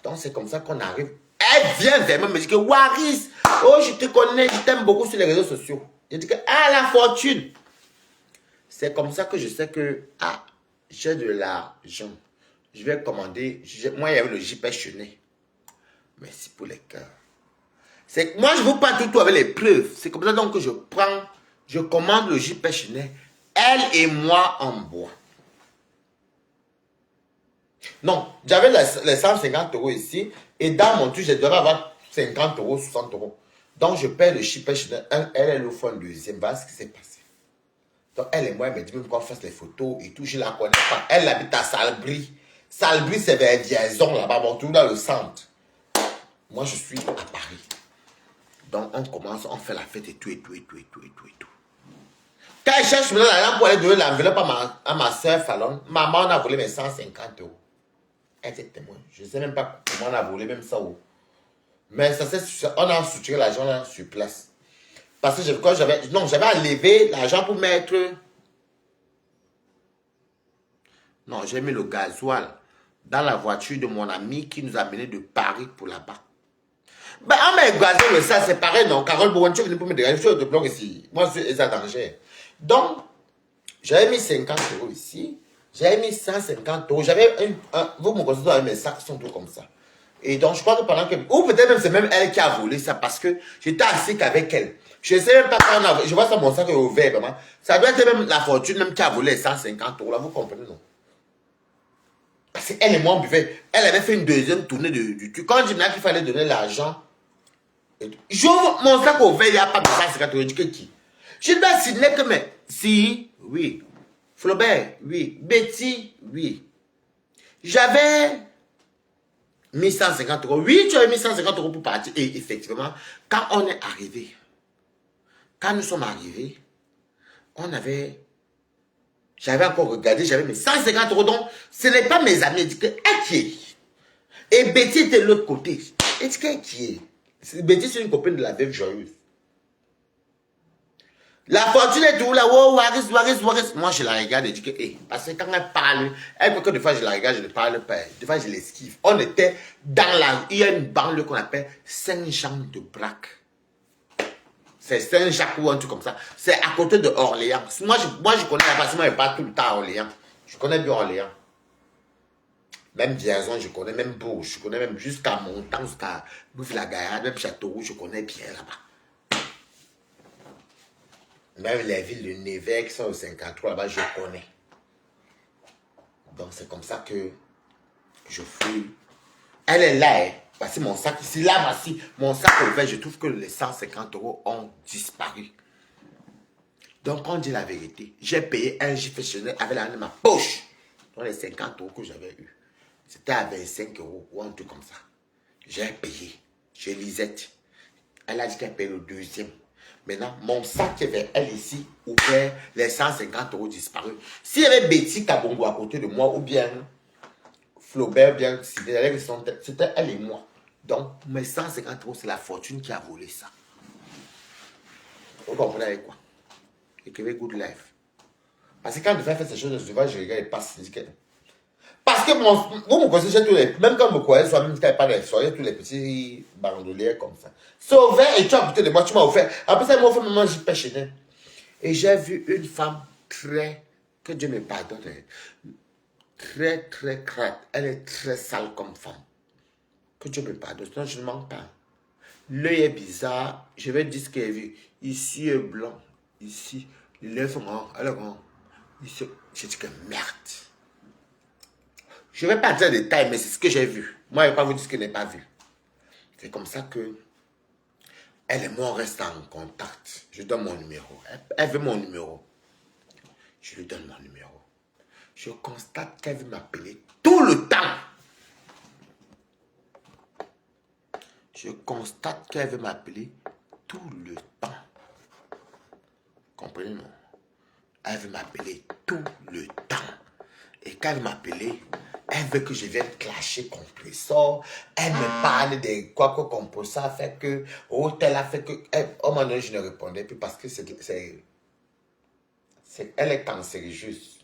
[SPEAKER 1] Donc c'est comme ça qu'on arrive. Elle vient vers moi, me dit que Waris, oh je te connais, je t'aime beaucoup sur les réseaux sociaux. Je dis que ah la fortune. C'est comme ça que je sais que ah j'ai de l'argent. Je vais commander. Moi il y avait le JP Chenet. Merci pour les cœurs. C'est moi je ne veux pas tout avec les preuves. C'est comme ça donc que je commande le JP Chenet. Elle et moi en bois. Non, j'avais les 150 € ici. Et dans mon truc, je devrais avoir 50 €, 60 €. Donc, je paie le chipet Chanel. Elle ouvre un deuxième. Voilà ce qui s'est passé. Donc, elle et moi, elle me dit même qu'on fasse les photos et tout. Je ne la connais pas. Elle habite à Salbris. Salbris, c'est vers Vierzon, là-bas. Bon, tout dans le centre. Moi, je suis à Paris. Donc, on commence, on fait la fête et tout. Quand elle cherche maintenant l'argent pour aller donner l'enveloppe à ma soeur Fallon, maman, on a volé mes 150 €. Elle était témoin. Je ne sais même pas comment on a volé même ça. Mais on a structuré l'argent sur place. Parce que j'avais à lever l'argent pour mettre... Non, j'ai mis le gasoil dans la voiture de mon ami qui nous a menés de Paris pour là-bas. Ben, on met le gasoil, ça c'est pareil, non? Carole Bourgogne, tu es venu pour me dégager, je suis de bloc ici. Moi, je suis à danger. Donc, j'avais mis 50 € ici. J'avais mis 150 €. J'avais vous me constatez avec mes sacs sont tout comme ça. Et donc, je crois que pendant que... Ou peut-être même c'est même elle qui a volé ça parce que j'étais assis qu'avec elle. Je ne sais même pas quand on a... Je vois ça, mon sac est ouvert, vraiment. Ça doit être même la fortune même qui a volé 150 € là, vous comprenez, non? Parce qu'elle et moi, on buvait. Elle avait fait une deuxième tournée du truc. Quand je me dis qu'il fallait donner l'argent, j'ouvre mon sac ouvert, il n'y a pas de 150 €. Je dis que qui? Je dois signer que mais... Si, oui. Flaubert, oui. Betty, oui. J'avais 1150 €. Oui, tu avais 1150 € pour partir. Et effectivement, quand on est arrivé, quand nous sommes arrivés, j'avais encore regardé, j'avais mes 150 €. Donc, ce n'est pas mes amis. Je dis que, qui est? Et Betty était de l'autre côté. Je dis que, qui est? Betty, c'est une copine de la veuve joyeuse. La fortune est où là? Oh, Waris. Moi, je la regarde et je dis que, parce que quand elle parle, elle veut que des fois je la regarde, je ne parle pas. Des fois, je l'esquive. On était il y a une banlieue qu'on appelle Saint-Jean de Brac. C'est Saint-Jacques ou un truc comme ça. C'est à côté de Orléans. Moi, je connais la parce que moi, je pas tout le temps à Orléans. Je connais bien Orléans. Même Vierzon, je connais, même Bourges, je connais même jusqu'à Montant, jusqu'à Bouffe-la-Gaillarde, même Châteauroux, je connais bien là-bas. Même les villes de Nevers qui sont au 53 là-bas, je connais. Donc c'est comme ça que je fouille Elle est là, hein. Voici mon sac. Ici, là, voici mon sac ouvert. Je trouve que les 150 € ont disparu. Donc, on dit la vérité. J'ai payé un gifle Chanel avec la main de ma poche. Dans les 50 € que j'avais eu. C'était à 25 € ou un truc comme ça. J'ai payé. Chez Lisette. Elle a dit qu'elle paye le deuxième. Maintenant, mon sac qui est vers elle ici, ouvert, les 150 € disparus. S'il y avait Betty Kabongo à côté de moi, ou bien Flaubert, bien c'était elle et moi. Donc, mes 150 €, c'est la fortune qui a volé ça. Vous comprenez avec quoi? Écrivez Good Life. Parce que quand je fais ces choses, je regarde et passe. Parce que vous me connaissez tous les... Même quand vous me connaissez, soit même si pas les soirées, tous les petits bandoliers comme ça. Sauveur et tu as côté de moi, tu m'as offert. Après ça, ils m'ont offert maman, j'y pêche. Et j'ai vu une femme très... Que Dieu me pardonne. Très, très crade. Elle est très sale comme femme. Que Dieu me pardonne. Non, je ne mens pas. L'œil est bizarre. Je vais dire ce qu'elle a vu. Ici est blanc. Ici, les lèvres sont grands. Elle est grande. Ici, je dis que merde. Je ne vais pas dire en détail, mais c'est ce que j'ai vu. Moi, je ne vais pas vous dire ce que je n'ai pas vu. C'est comme ça que elle et moi, on reste en contact. Je donne mon numéro. Elle veut mon numéro. Je lui donne mon numéro. Je constate qu'elle veut m'appeler tout le temps. Je constate qu'elle veut m'appeler tout le temps. Comprenez, non? Elle veut m'appeler tout le temps. Et quand elle m'appelait, elle veut que je vienne clasher compresseur. Elle me parle de quoi que compresseur a fait que, hôtel a fait que. Au moment donné, je ne répondais plus parce que elle est cancérigieuse.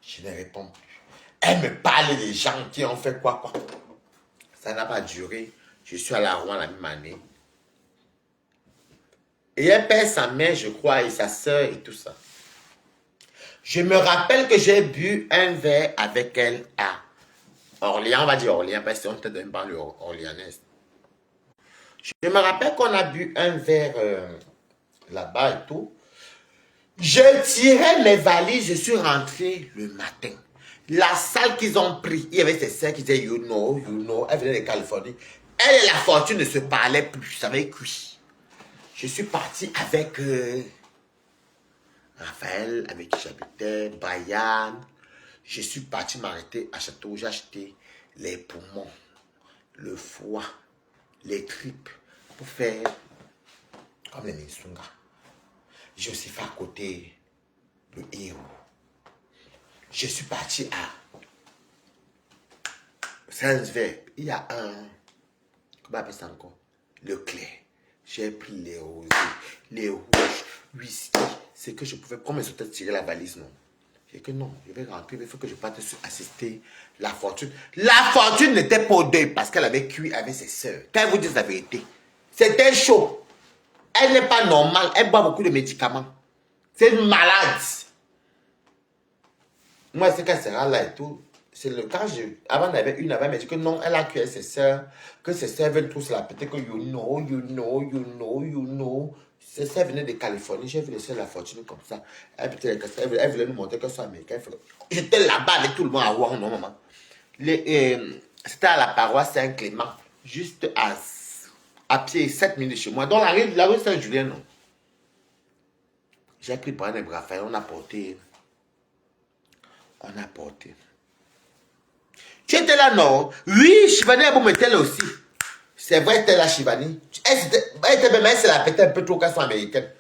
[SPEAKER 1] Je ne réponds plus. Elle me parle des gens qui ont fait quoi. Ça n'a pas duré. Je suis à la Rouen la même année. Et elle perd sa mère, je crois, et sa soeur et tout ça. Je me rappelle que j'ai bu un verre avec elle à Orléans, on va dire Orléans, parce qu'on était dans une banlieue orléanaise. Je me rappelle qu'on a bu un verre là-bas et tout. Je tirais mes valises, je suis rentré le matin. La salle qu'ils ont pris, il y avait ces sœurs qui disaient you know, elle venait de Californie. Elle et la fortune ne se parlaient plus, ça avait cuit. Je suis parti avec Raphaël, avec qui j'habitais, Brian. Je suis parti m'arrêter à Château, j'ai acheté les poumons, le foie, les tripes pour faire comme les Minsunga. J'ai aussi fait à côté le héros. Je suis parti à Saint-Ver. Il y a un, comment on appelle ça encore? Le clair. J'ai pris les roses, les rouges, whisky. C'est que je pouvais, comme ils ont tiré la valise, non. J'ai dit que non, je vais rentrer, mais il faut que je parte assister la fortune. La fortune n'était pas au deuil parce qu'elle avait cuit avec ses soeurs. Quand elle vous dit la vérité, c'était chaud. Elle n'est pas normale, elle boit beaucoup de médicaments. C'est une malade. Moi, c'est qu'elle sera là et tout. C'est le cas, avant, il y avait une, elle m'a dit que non, elle a cuit avec ses soeurs, que ses soeurs veulent tous la péter, que you know. Ses soeurs venaient de Californie, j'ai vu les soeurs de la fortune comme ça. Elle voulait nous montrer que c'est américain. J'étais là-bas avec tout le monde à Rouen, non, maman. C'était à la paroisse Saint-Clément, juste à pied, 7 minutes de chez moi. Dans la rue Saint-Julien, non. J'ai pris Brian et Raphaël, on a porté. Tu étais là, non? Oui, Chivani était là aussi. C'est vrai, elle était là, Chivani. Elle était même, elle s'est la pété un peu trop qu'elle soit américaine.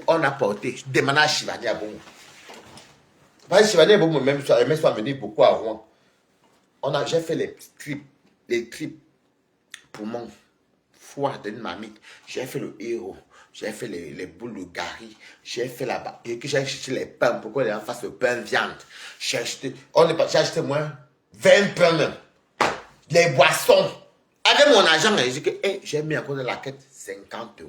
[SPEAKER 1] On a porté. Je demandais à Chivani à Bongo. Parce que Chivani à Bongo, même soit amené beaucoup à Rouen. J'ai fait les tripes poumons, foie d'une mamie. J'ai fait le héros. J'ai fait les boules de gari. J'ai fait là-bas. Et que j'ai acheté les pains. Pourquoi les gens fassent le pain viande? J'ai acheté moins 20 pains même. Les boissons. Avec mon argent, j'ai dit que j'ai mis encore dans la quête 50 €.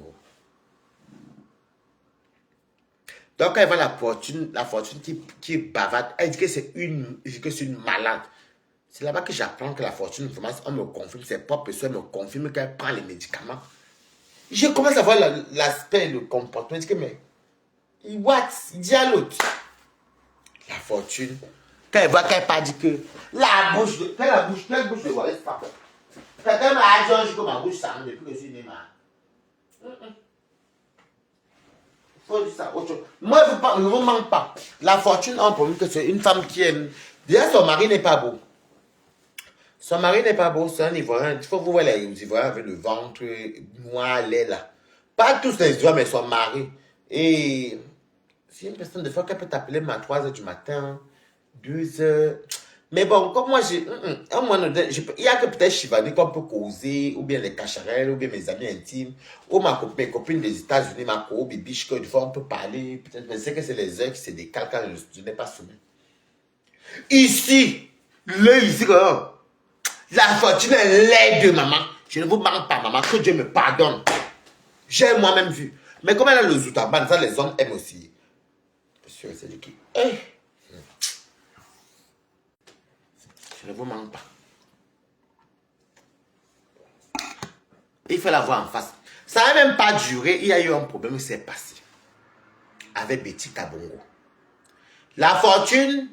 [SPEAKER 1] Donc, quand elle voit la fortune qui est bavarde, elle dit que c'est une malade. C'est là-bas que j'apprends que la fortune, on me confirme, ses propres soeurs me confirment qu'elle prend les médicaments. Je commence à voir l'aspect, le comportement. Je dis que, mais, what? Il dit à l'autre. La fortune Quand elle voit qu'elle pas dit que la bouche de... Quelle bouche de Wallace pas. Quelqu'un m'a dit que ma bouche ça depuis que je suis né. Faut dire ça, autre chose. Moi, je ne vous manque pas. La fortune a un problème que c'est une femme qui aime. Déjà, son mari n'est pas beau. Son mari n'est pas beau, c'est un Ivoirien. Il faut que vous voyez les Ivoiriens avec le ventre noir, laid là. Pas tous les hommes, mais son mari. Et c'est une personne, des fois, qu'elle peut t'appeler à 3 h du matin, 2 h. Mais bon, comme moi, j'ai. Un moment donné, il y a que peut-être Chivani qu'on peut causer, ou bien les cacharelles, ou bien mes amis intimes, ou mes copines des États-Unis, ma co, bibiche, que des fois on peut parler. Peut-être, mais c'est que c'est les heures qui se décalent quand je n'ai pas sommeil. Ici, là, ici, quand la fortune est laide, maman. Je ne vous manque pas, maman, que Dieu me pardonne. J'ai moi-même vu. Mais comme elle a le zoutaban, ça, les hommes aiment aussi. Monsieur, c'est du qui. Je ne vous manque pas. Il faut la voir en face. Ça n'a même pas duré. Il y a eu un problème qui s'est passé. Avec Betty Kabongo. La fortune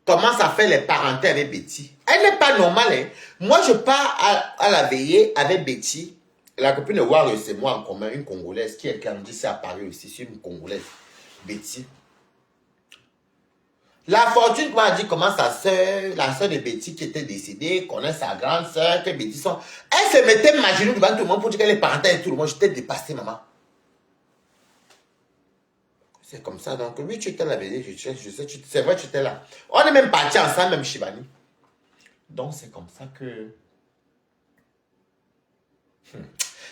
[SPEAKER 1] commence à faire les parentés avec Betty. Elle n'est pas normale. Hein. Moi, je pars à la veillée avec Betty. La copine de Wario, c'est moi en commun, une Congolaise qui est grandie à Paris aussi. C'est une Congolaise. Betty. La fortune m'a dit comment sa soeur, la soeur de Betty qui était décédée, connaît sa grande soeur, que Betty sont... Elle se mettait ma genoux devant tout le monde pour dire qu'elle est parentale et tout le monde. J'étais dépassé, maman. C'est comme ça. Donc, oui, tu étais là, je sais, c'est vrai, tu étais là. On est même partis ensemble, même Chivani. Donc, c'est comme ça que...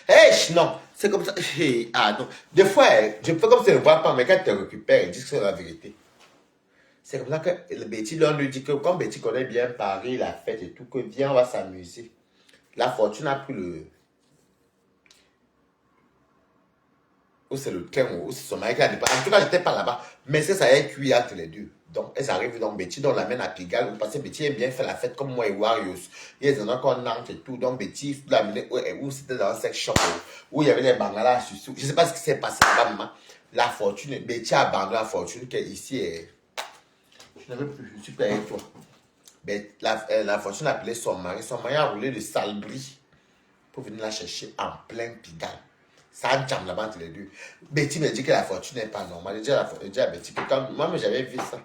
[SPEAKER 1] Hey, non, c'est comme ça. Hey, ah, non. Des fois, je fais comme si je ne vois pas, mais quand tu te récupères, ils disent que c'est la vérité. C'est comme ça que Betty, on lui dit que comme Betty connaît bien Paris, la fête et tout, que viens, on va s'amuser. La fortune a pris le... Ou c'est le train, ou c'est son mari qui a dépassé. En tout cas, je n'étais pas là-bas. Mais ça a cuit entre les deux. Donc, elles arrivent dans Betty, on l'amène à Pigalle. Parce que Betty aime bien faire la fête comme moi et Warriors. Il y a des endroits qu'on entre et tout. Donc, Betty l'amenait où c'était dans un sex shop, où il y avait les bangalas. Je ne sais pas ce qui s'est passé là-bas, maman. La fortune, Betty a abandonné la fortune qui est ici. Je n'avais plus, je suis plus avec toi. Mais la fortune a appelé son mari. Son mari a roulé de Salbris pour venir la chercher en plein Pigalle. Ça a jam là-bas entre les deux. Betty me dit que la fortune n'est pas normale. Je dis à Betty que quand moi j'avais vu ça,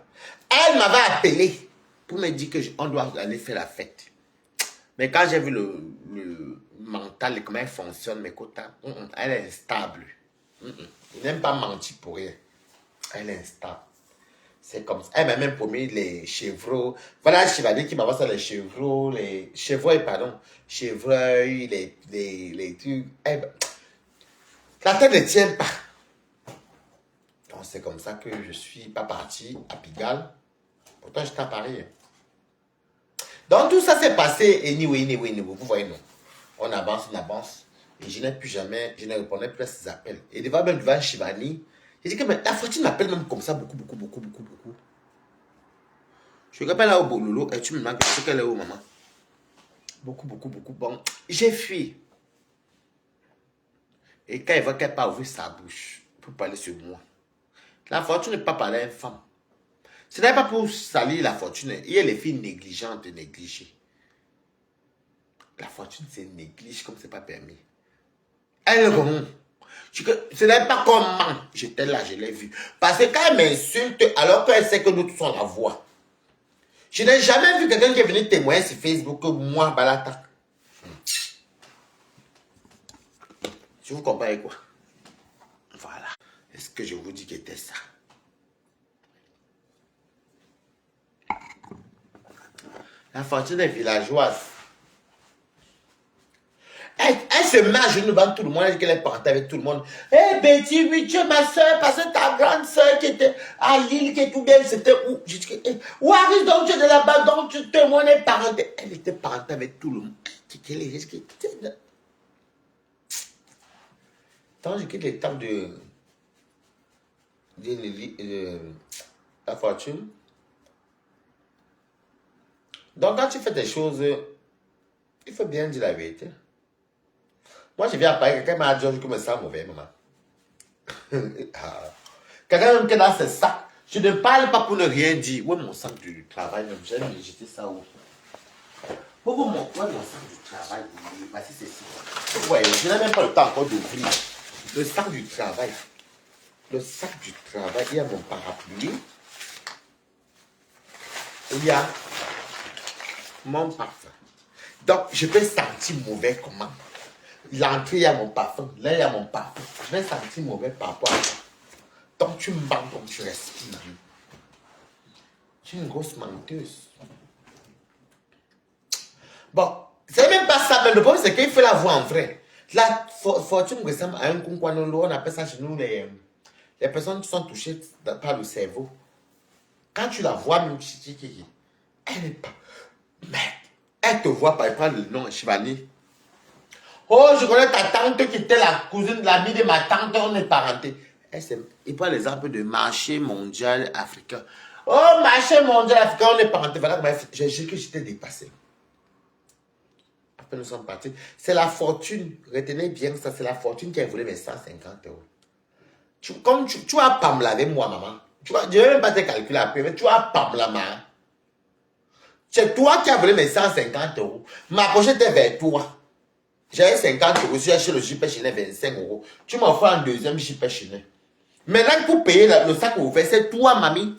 [SPEAKER 1] elle m'avait appelé pour me dire qu'on doit aller faire la fête. Mais quand j'ai vu le mental et comment elle fonctionne, mes quotas, elle est instable. Il n'aime pas mentir pour rien. Elle est instable. C'est comme ça. Elle m'a même promis les chevreaux. Voilà, Chevalier qui m'a dit ça, les chevreaux, les chevreuils, pardon. Chevreuils, les trucs. La tête ne tient pas. Donc, c'est comme ça que je ne suis pas parti à Pigalle. Pourtant, j'étais à Paris. Donc, tout ça s'est passé. Anyway. Vous voyez, non. On avance. Et je n'ai plus jamais, je ne répondais plus à ces appels. Et devant Chivani, j'ai dit que mais, la fortune m'appelle même comme ça beaucoup. Je rappelle là au Bololo, et tu me demandes que qu'elle est où, maman? Beaucoup. Bon, j'ai fui. Et quand elle voit qu'elle n'a pas ouvert sa bouche pour parler sur moi, la fortune n'est pas parler à une femme. Ce n'est pas pour salir la fortune. Il y a les filles négligentes et négligées. La fortune, c'est néglige comme c'est pas permis. Elle remonte. Ce n'est pas comment. J'étais là, je l'ai vu. Parce que quand elle m'insulte, alors qu'elle sait que nous tous on la voit. Je n'ai jamais vu quelqu'un qui est venu témoigner sur Facebook que moi, Balata. Je vous compare quoi? Voilà. Est-ce que je vous dis que c'était ça? La fortune est villageoise. Elle se met à genoux devant tout le monde. Elle dit qu'elle est parentée avec tout le monde. Eh Betty, oui, tu es ma soeur, parce que ta grande soeur qui était à Lille, qui est tout bien, c'était où? J'ai dit que, où arrive donc tu es de là-bas, donc tu te mon es parentée. Elle était parentée avec tout le monde. Quand je quitte l'étape de la fortune. Donc quand tu fais des choses, il faut bien dire la vérité. Moi, je viens à Paris, quelqu'un m'a dit que je me sens mauvais, maman. Quelqu'un même qui est dans ses sacs, Je ne parle pas pour ne rien dire. Où est mon sac du travail même? J'ai jeté ça où? Pourquoi mon sac du travail? Voici ceci. Vous voyez, je n'ai même pas le temps encore d'ouvrir. Le sac du travail. Le sac du travail, il y a mon parapluie. Il y a mon parfum. Donc, je peux sentir mauvais comment? L'entrée, il y a mon parfum. Là, il y a mon parfum. Je vais sentir mauvais par rapport à ça. Donc, tu me mens comme tu respires. Tu es une grosse menteuse. Bon, c'est même pas ça. Mais le problème, c'est qu'il faut la voir en vrai. La fortune ressemble à un kunquanolo. On appelle ça chez nous les personnes qui sont touchées par le cerveau. Quand tu la vois, même, elle n'est pas. Mais elle te voit par exemple le nom Chivani. Oh, je connais ta tante qui était la cousine de l'amie de ma tante, on est parenté. Il prend l'exemple de marché mondial africain. Oh, marché mondial africain, on est parenté. Voilà, j'ai dit que j'étais dépassé. Après, nous sommes partis. C'est la fortune, retenez bien ça, c'est la fortune qui a volé mes 150 euros. Comme tu vas pas me laver, moi, maman. Je ne vais même pas te calculer après, mais tu vas pas me laver. C'est toi qui as volé mes 150 euros. Ma pochette est vers toi. J'avais 50 euros, j'ai acheté le JP Chanel 25 euros. Tu m'offres un deuxième JP Chanel. Maintenant, pour payer le sac que vous faites, c'est toi, mamie.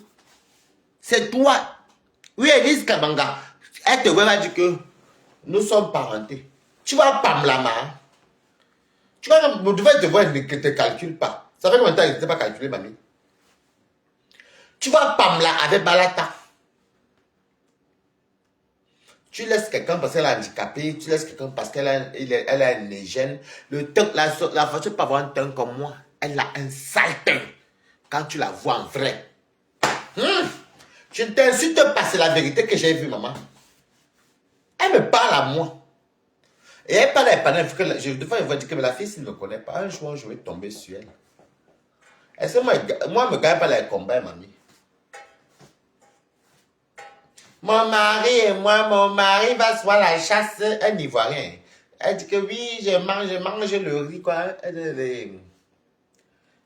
[SPEAKER 1] C'est toi. Oui, Elise Kabanga. Elle te va dire que nous sommes parentés. Tu vas pas me la main. Tu vas me devais te voir que te calcule pas. Ça fait combien de temps que tu n'es pas calculé, mamie? Tu vas pas me la avec Balata. Tu laisses quelqu'un parce qu'elle est handicapée, tu laisses quelqu'un parce qu'elle a une hygiène. Le teint, la voiture peut avoir un teint comme moi. Elle a un sale teint. Quand tu la vois en vrai. Je ne t'insulte pas, c'est la vérité que j'ai vue, maman. Elle me parle à moi. Et elle parle à elle. Des fois, elle va dire que la fille, s'il ne me connaît pas, un jour, je vais tomber sur elle. Est-ce que moi, je ne gagne pas les combats, mamie? Mon mari va se voir la chasse, un Ivoirien. Elle dit que oui, je mange le riz, quoi.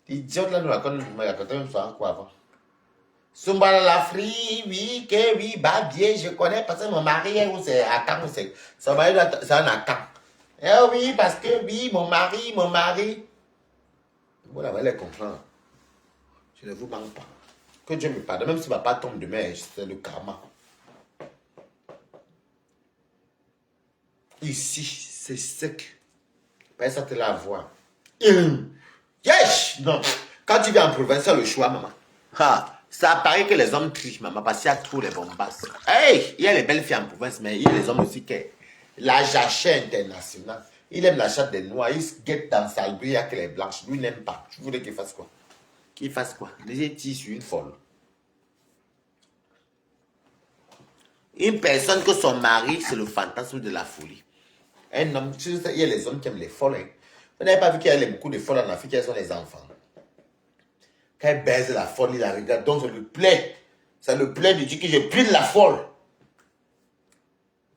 [SPEAKER 1] L'idiote là, nous raconte même ça quoi avant. Sumbala la frie, oui, que oui, bah bien, je connais parce que mon mari, c'est à Caen, son mari, c'est un à Caen. Eh oui, parce que oui, mon mari. Vous allez comprendre. Je ne vous manque pas. Que Dieu me pardonne, même si papa tombe demain, c'est le karma. Ici, c'est sec. Ben, ça te la voix. Yes! Non. Quand tu viens en province, c'est le choix, maman. Ha! Ça paraît que les hommes trichent, maman, parce qu'il y a trop les bombasses. Hey! Il y a les belles filles en province, mais il y a les hommes aussi qui. La jachère internationale. Il aime la chatte des noirs. Il se guette dans sa grille avec les blanches. Lui, il n'aime pas. Tu voulais qu'il fasse quoi? Qu'il fasse quoi? Les tire sur une folle. Une personne que son mari, c'est le fantasme de la folie. Un homme, il y a les hommes qui aiment les folles. Hein. Vous n'avez pas vu qu'il y a beaucoup de folles en Afrique, elles sont les enfants. Quand elle baise la folle, il la regarde, donc ça le plaît. Ça le plaît de dire que je plie la folle.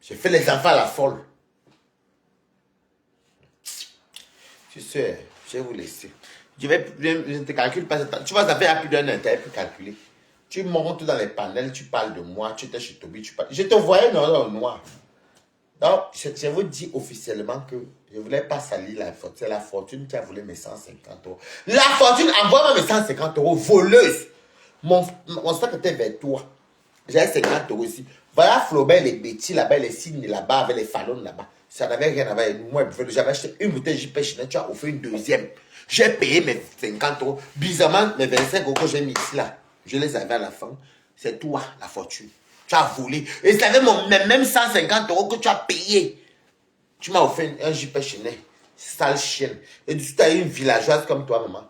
[SPEAKER 1] Je fais les enfants à la folle. Tu sais, je vais vous laisser. Je ne te calcule pas. Tu vois, ça fait plus d'un an, tu n'as plus calculé. Tu montes dans les panels, tu parles de moi, tu étais chez Toby, tu parles. Je te voyais dans le noir. Donc, je vous dis officiellement que je ne voulais pas salir la fortune. C'est la fortune qui a volé mes 150 euros. La fortune envoie mes 150 euros, voleuse. Mon sac était vers toi. J'ai 50 euros ici. Voilà Flaubert, les bêtis là-bas, les signes là-bas, avec les fallons là-bas. Ça n'avait rien à voir avec moi. J'avais acheté une bouteille JP Chanel, tu as offert une deuxième. J'ai payé mes 50 euros. Bizarrement, mes 25 euros que j'ai mis ici là, je les avais à la fin. C'est toi, la fortune. Tu as volé. Et c'est avec même 150 euros que tu as payé. Tu m'as offert un JP Chanel. Sale chienne. Et du coup, tu as une villageoise comme toi, maman.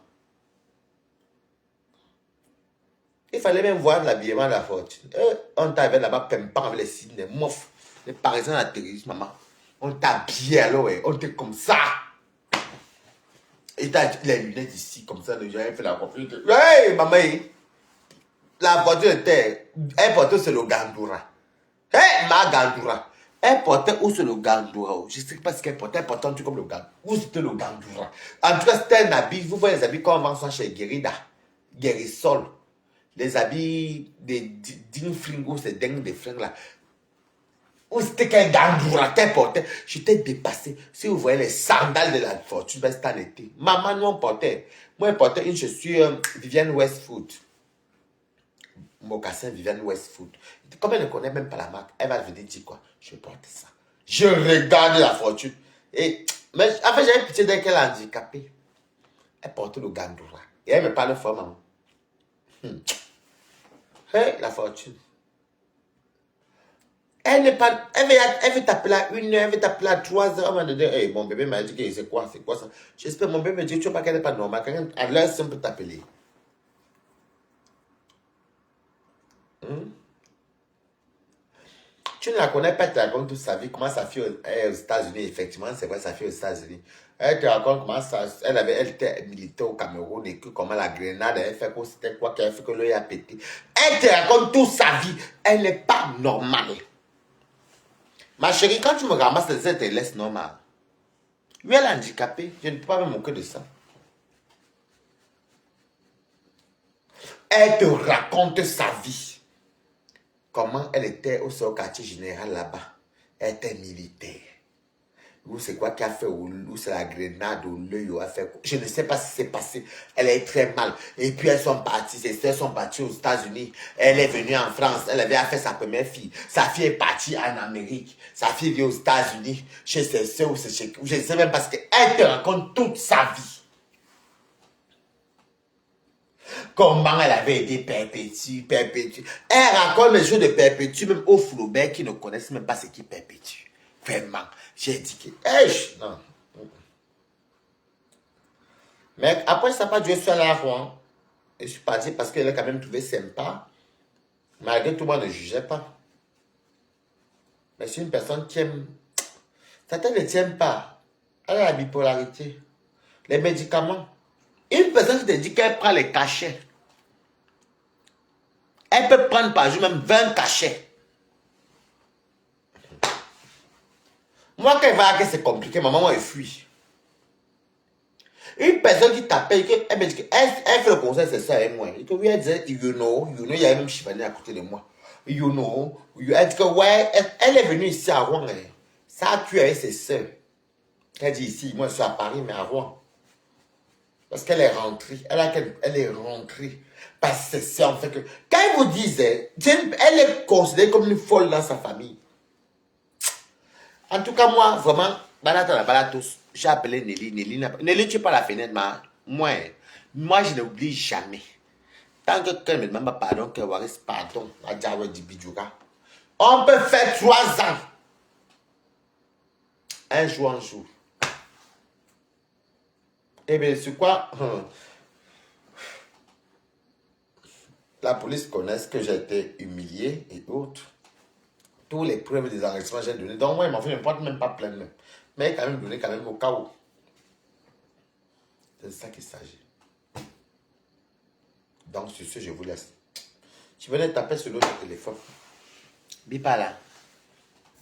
[SPEAKER 1] Il fallait même voir l'habillement de la fortune. On t'avait là-bas, pimpant avec les signes, les mofs, les parisiens atterrissent, maman. On t'habillait alors, on était comme ça. Et t'as les lunettes ici, comme ça, j'avais fait la confiance. Hey, maman, la voiture était. Elle portait sur le Gandoura. Hey, ma Gandoura. Elle portait où sur le Gandoura? Je ne sais pas ce qu'elle portait. Elle portait un truc comme le Gandoura. Où c'était le Gandoura? En tout cas, c'était un habit. Vous voyez les habits qu'on vend ça chez Guérida. Guérisol. les habits d'une fringue, c'est dingue des fringues là. Ou c'était quel gandoura qu'elle portait. J'étais dépassé. Si vous voyez les sandales de la fortune, ben c'est en été. Maman, nous on portait. Moi, je portais une chaussure Vivienne Westwood. Mocassin Vivienne Westwood. Comme elle ne connaît même pas la marque, elle va venir dire quoi? Je porte ça. Je regarde la fortune. Et, mais en fait, j'avais pitié d'elle qu'elle est handicapée. Elle portait le gandoura. Et elle me parle fort, maman. Hey, la fortune. Elle n'est pas. Elle veut t'appeler à 1 heure, elle veut t'appeler à 3 heures. Elle m'a dit, hey, mon bébé m'a dit que c'est quoi ça? J'espère, mon bébé me dit, tu vois pas qu'elle n'est pas normale. Quand à l'heure, c'est peut t'appeler. Tu ne la connais pas, tu te racontes toute sa vie, comment sa fille est aux États-Unis. Effectivement, c'est vrai, sa fille aux États-Unis. Elle te raconte comment ça, elle était militaire au Cameroun et que comment la grenade, elle fait quoi, c'était quoi, qu'elle fait que l'œil a pété. Elle te raconte toute sa vie. Elle n'est pas normale. Ma chérie, quand tu me ramasses, elle te laisse normale. Oui, elle est handicapée. Je ne peux pas me moquer de ça. Elle te raconte sa vie. Comment elle était au quartier général là-bas. Elle était militaire. Ou c'est quoi qui a fait, ou c'est la grenade, ou l'œil, ou a fait quoi. Je ne sais pas ce qui s'est passé. Elle est très mal. Et puis elles sont parties, ses sœurs sont parties aux États-Unis. Elle est venue en France. Elle avait fait sa première fille. Sa fille est partie en Amérique. Sa fille vit aux États-Unis, chez ses sœurs, ou chez... Je ne sais même pas ce qu'elle te raconte toute sa vie. Comment elle avait aidé Perpétue. Elle raconte les jeux de Perpétue, même aux Flaubert qui ne connaissent même pas ce qui est Perpétue. Vraiment, j'ai dit que... non. Mais après, ça n'a pas duré sur la Rouen. Et je suis parti parce qu'elle a quand même trouvé sympa. Malgré tout, moi, ne jugeait pas. Mais c'est une personne qui aime... Certains ne tiennent pas. Elle a la bipolarité. Les médicaments. Une personne qui te dit qu'elle prend les cachets. Elle peut prendre par jour même 20 cachets. Moi, quand elle va que c'est compliqué, ma maman, elle fuit. Une personne qui t'appelle, elle me dit qu'elle fait le conseil, c'est ça, et moi. Et que oui, elle disait, you know, il y a même Chivani à côté de moi. You know, elle dit que ouais, elle est venue ici à Rouen. Ça a tué avec ses soeurs. Elle dit ici, moi je suis à Paris, mais à Rouen. Parce qu'elle est rentrée. Elle est rentrée. Parce que c'est en fait que, quand ils vous disent, elle est considérée comme une folle dans sa famille. En tout cas, moi, vraiment, balatos, j'ai appelé Nelly. Nelly, tu es pas la fenêtre, mais moi, je n'oublie jamais. Tant que quelqu'un me demande pardon, que Waris, pardon, on peut faire 3 ans. Un jour. Eh bien, c'est quoi? La police connaît que j'ai été humilié et autres. Tous les preuves des enregistrements j'ai donné. Donc moi, il m'en fait, ne porte même pas plainte. Mais il a quand même donné au cas où. C'est de ça qu'il s'agit. Donc sur ce, je vous laisse. Tu venais taper sur l'autre téléphone. Bipala.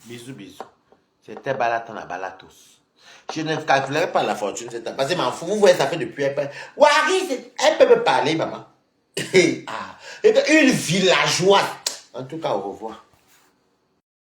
[SPEAKER 1] Bisous. C'était Balaton à Balatos. Je ne calculerai pas la fortune. Parce que m'en fous. Vous voyez, ça fait depuis un peu. Wari, elle peut me parler, maman. Une villageoise. En tout cas, au revoir.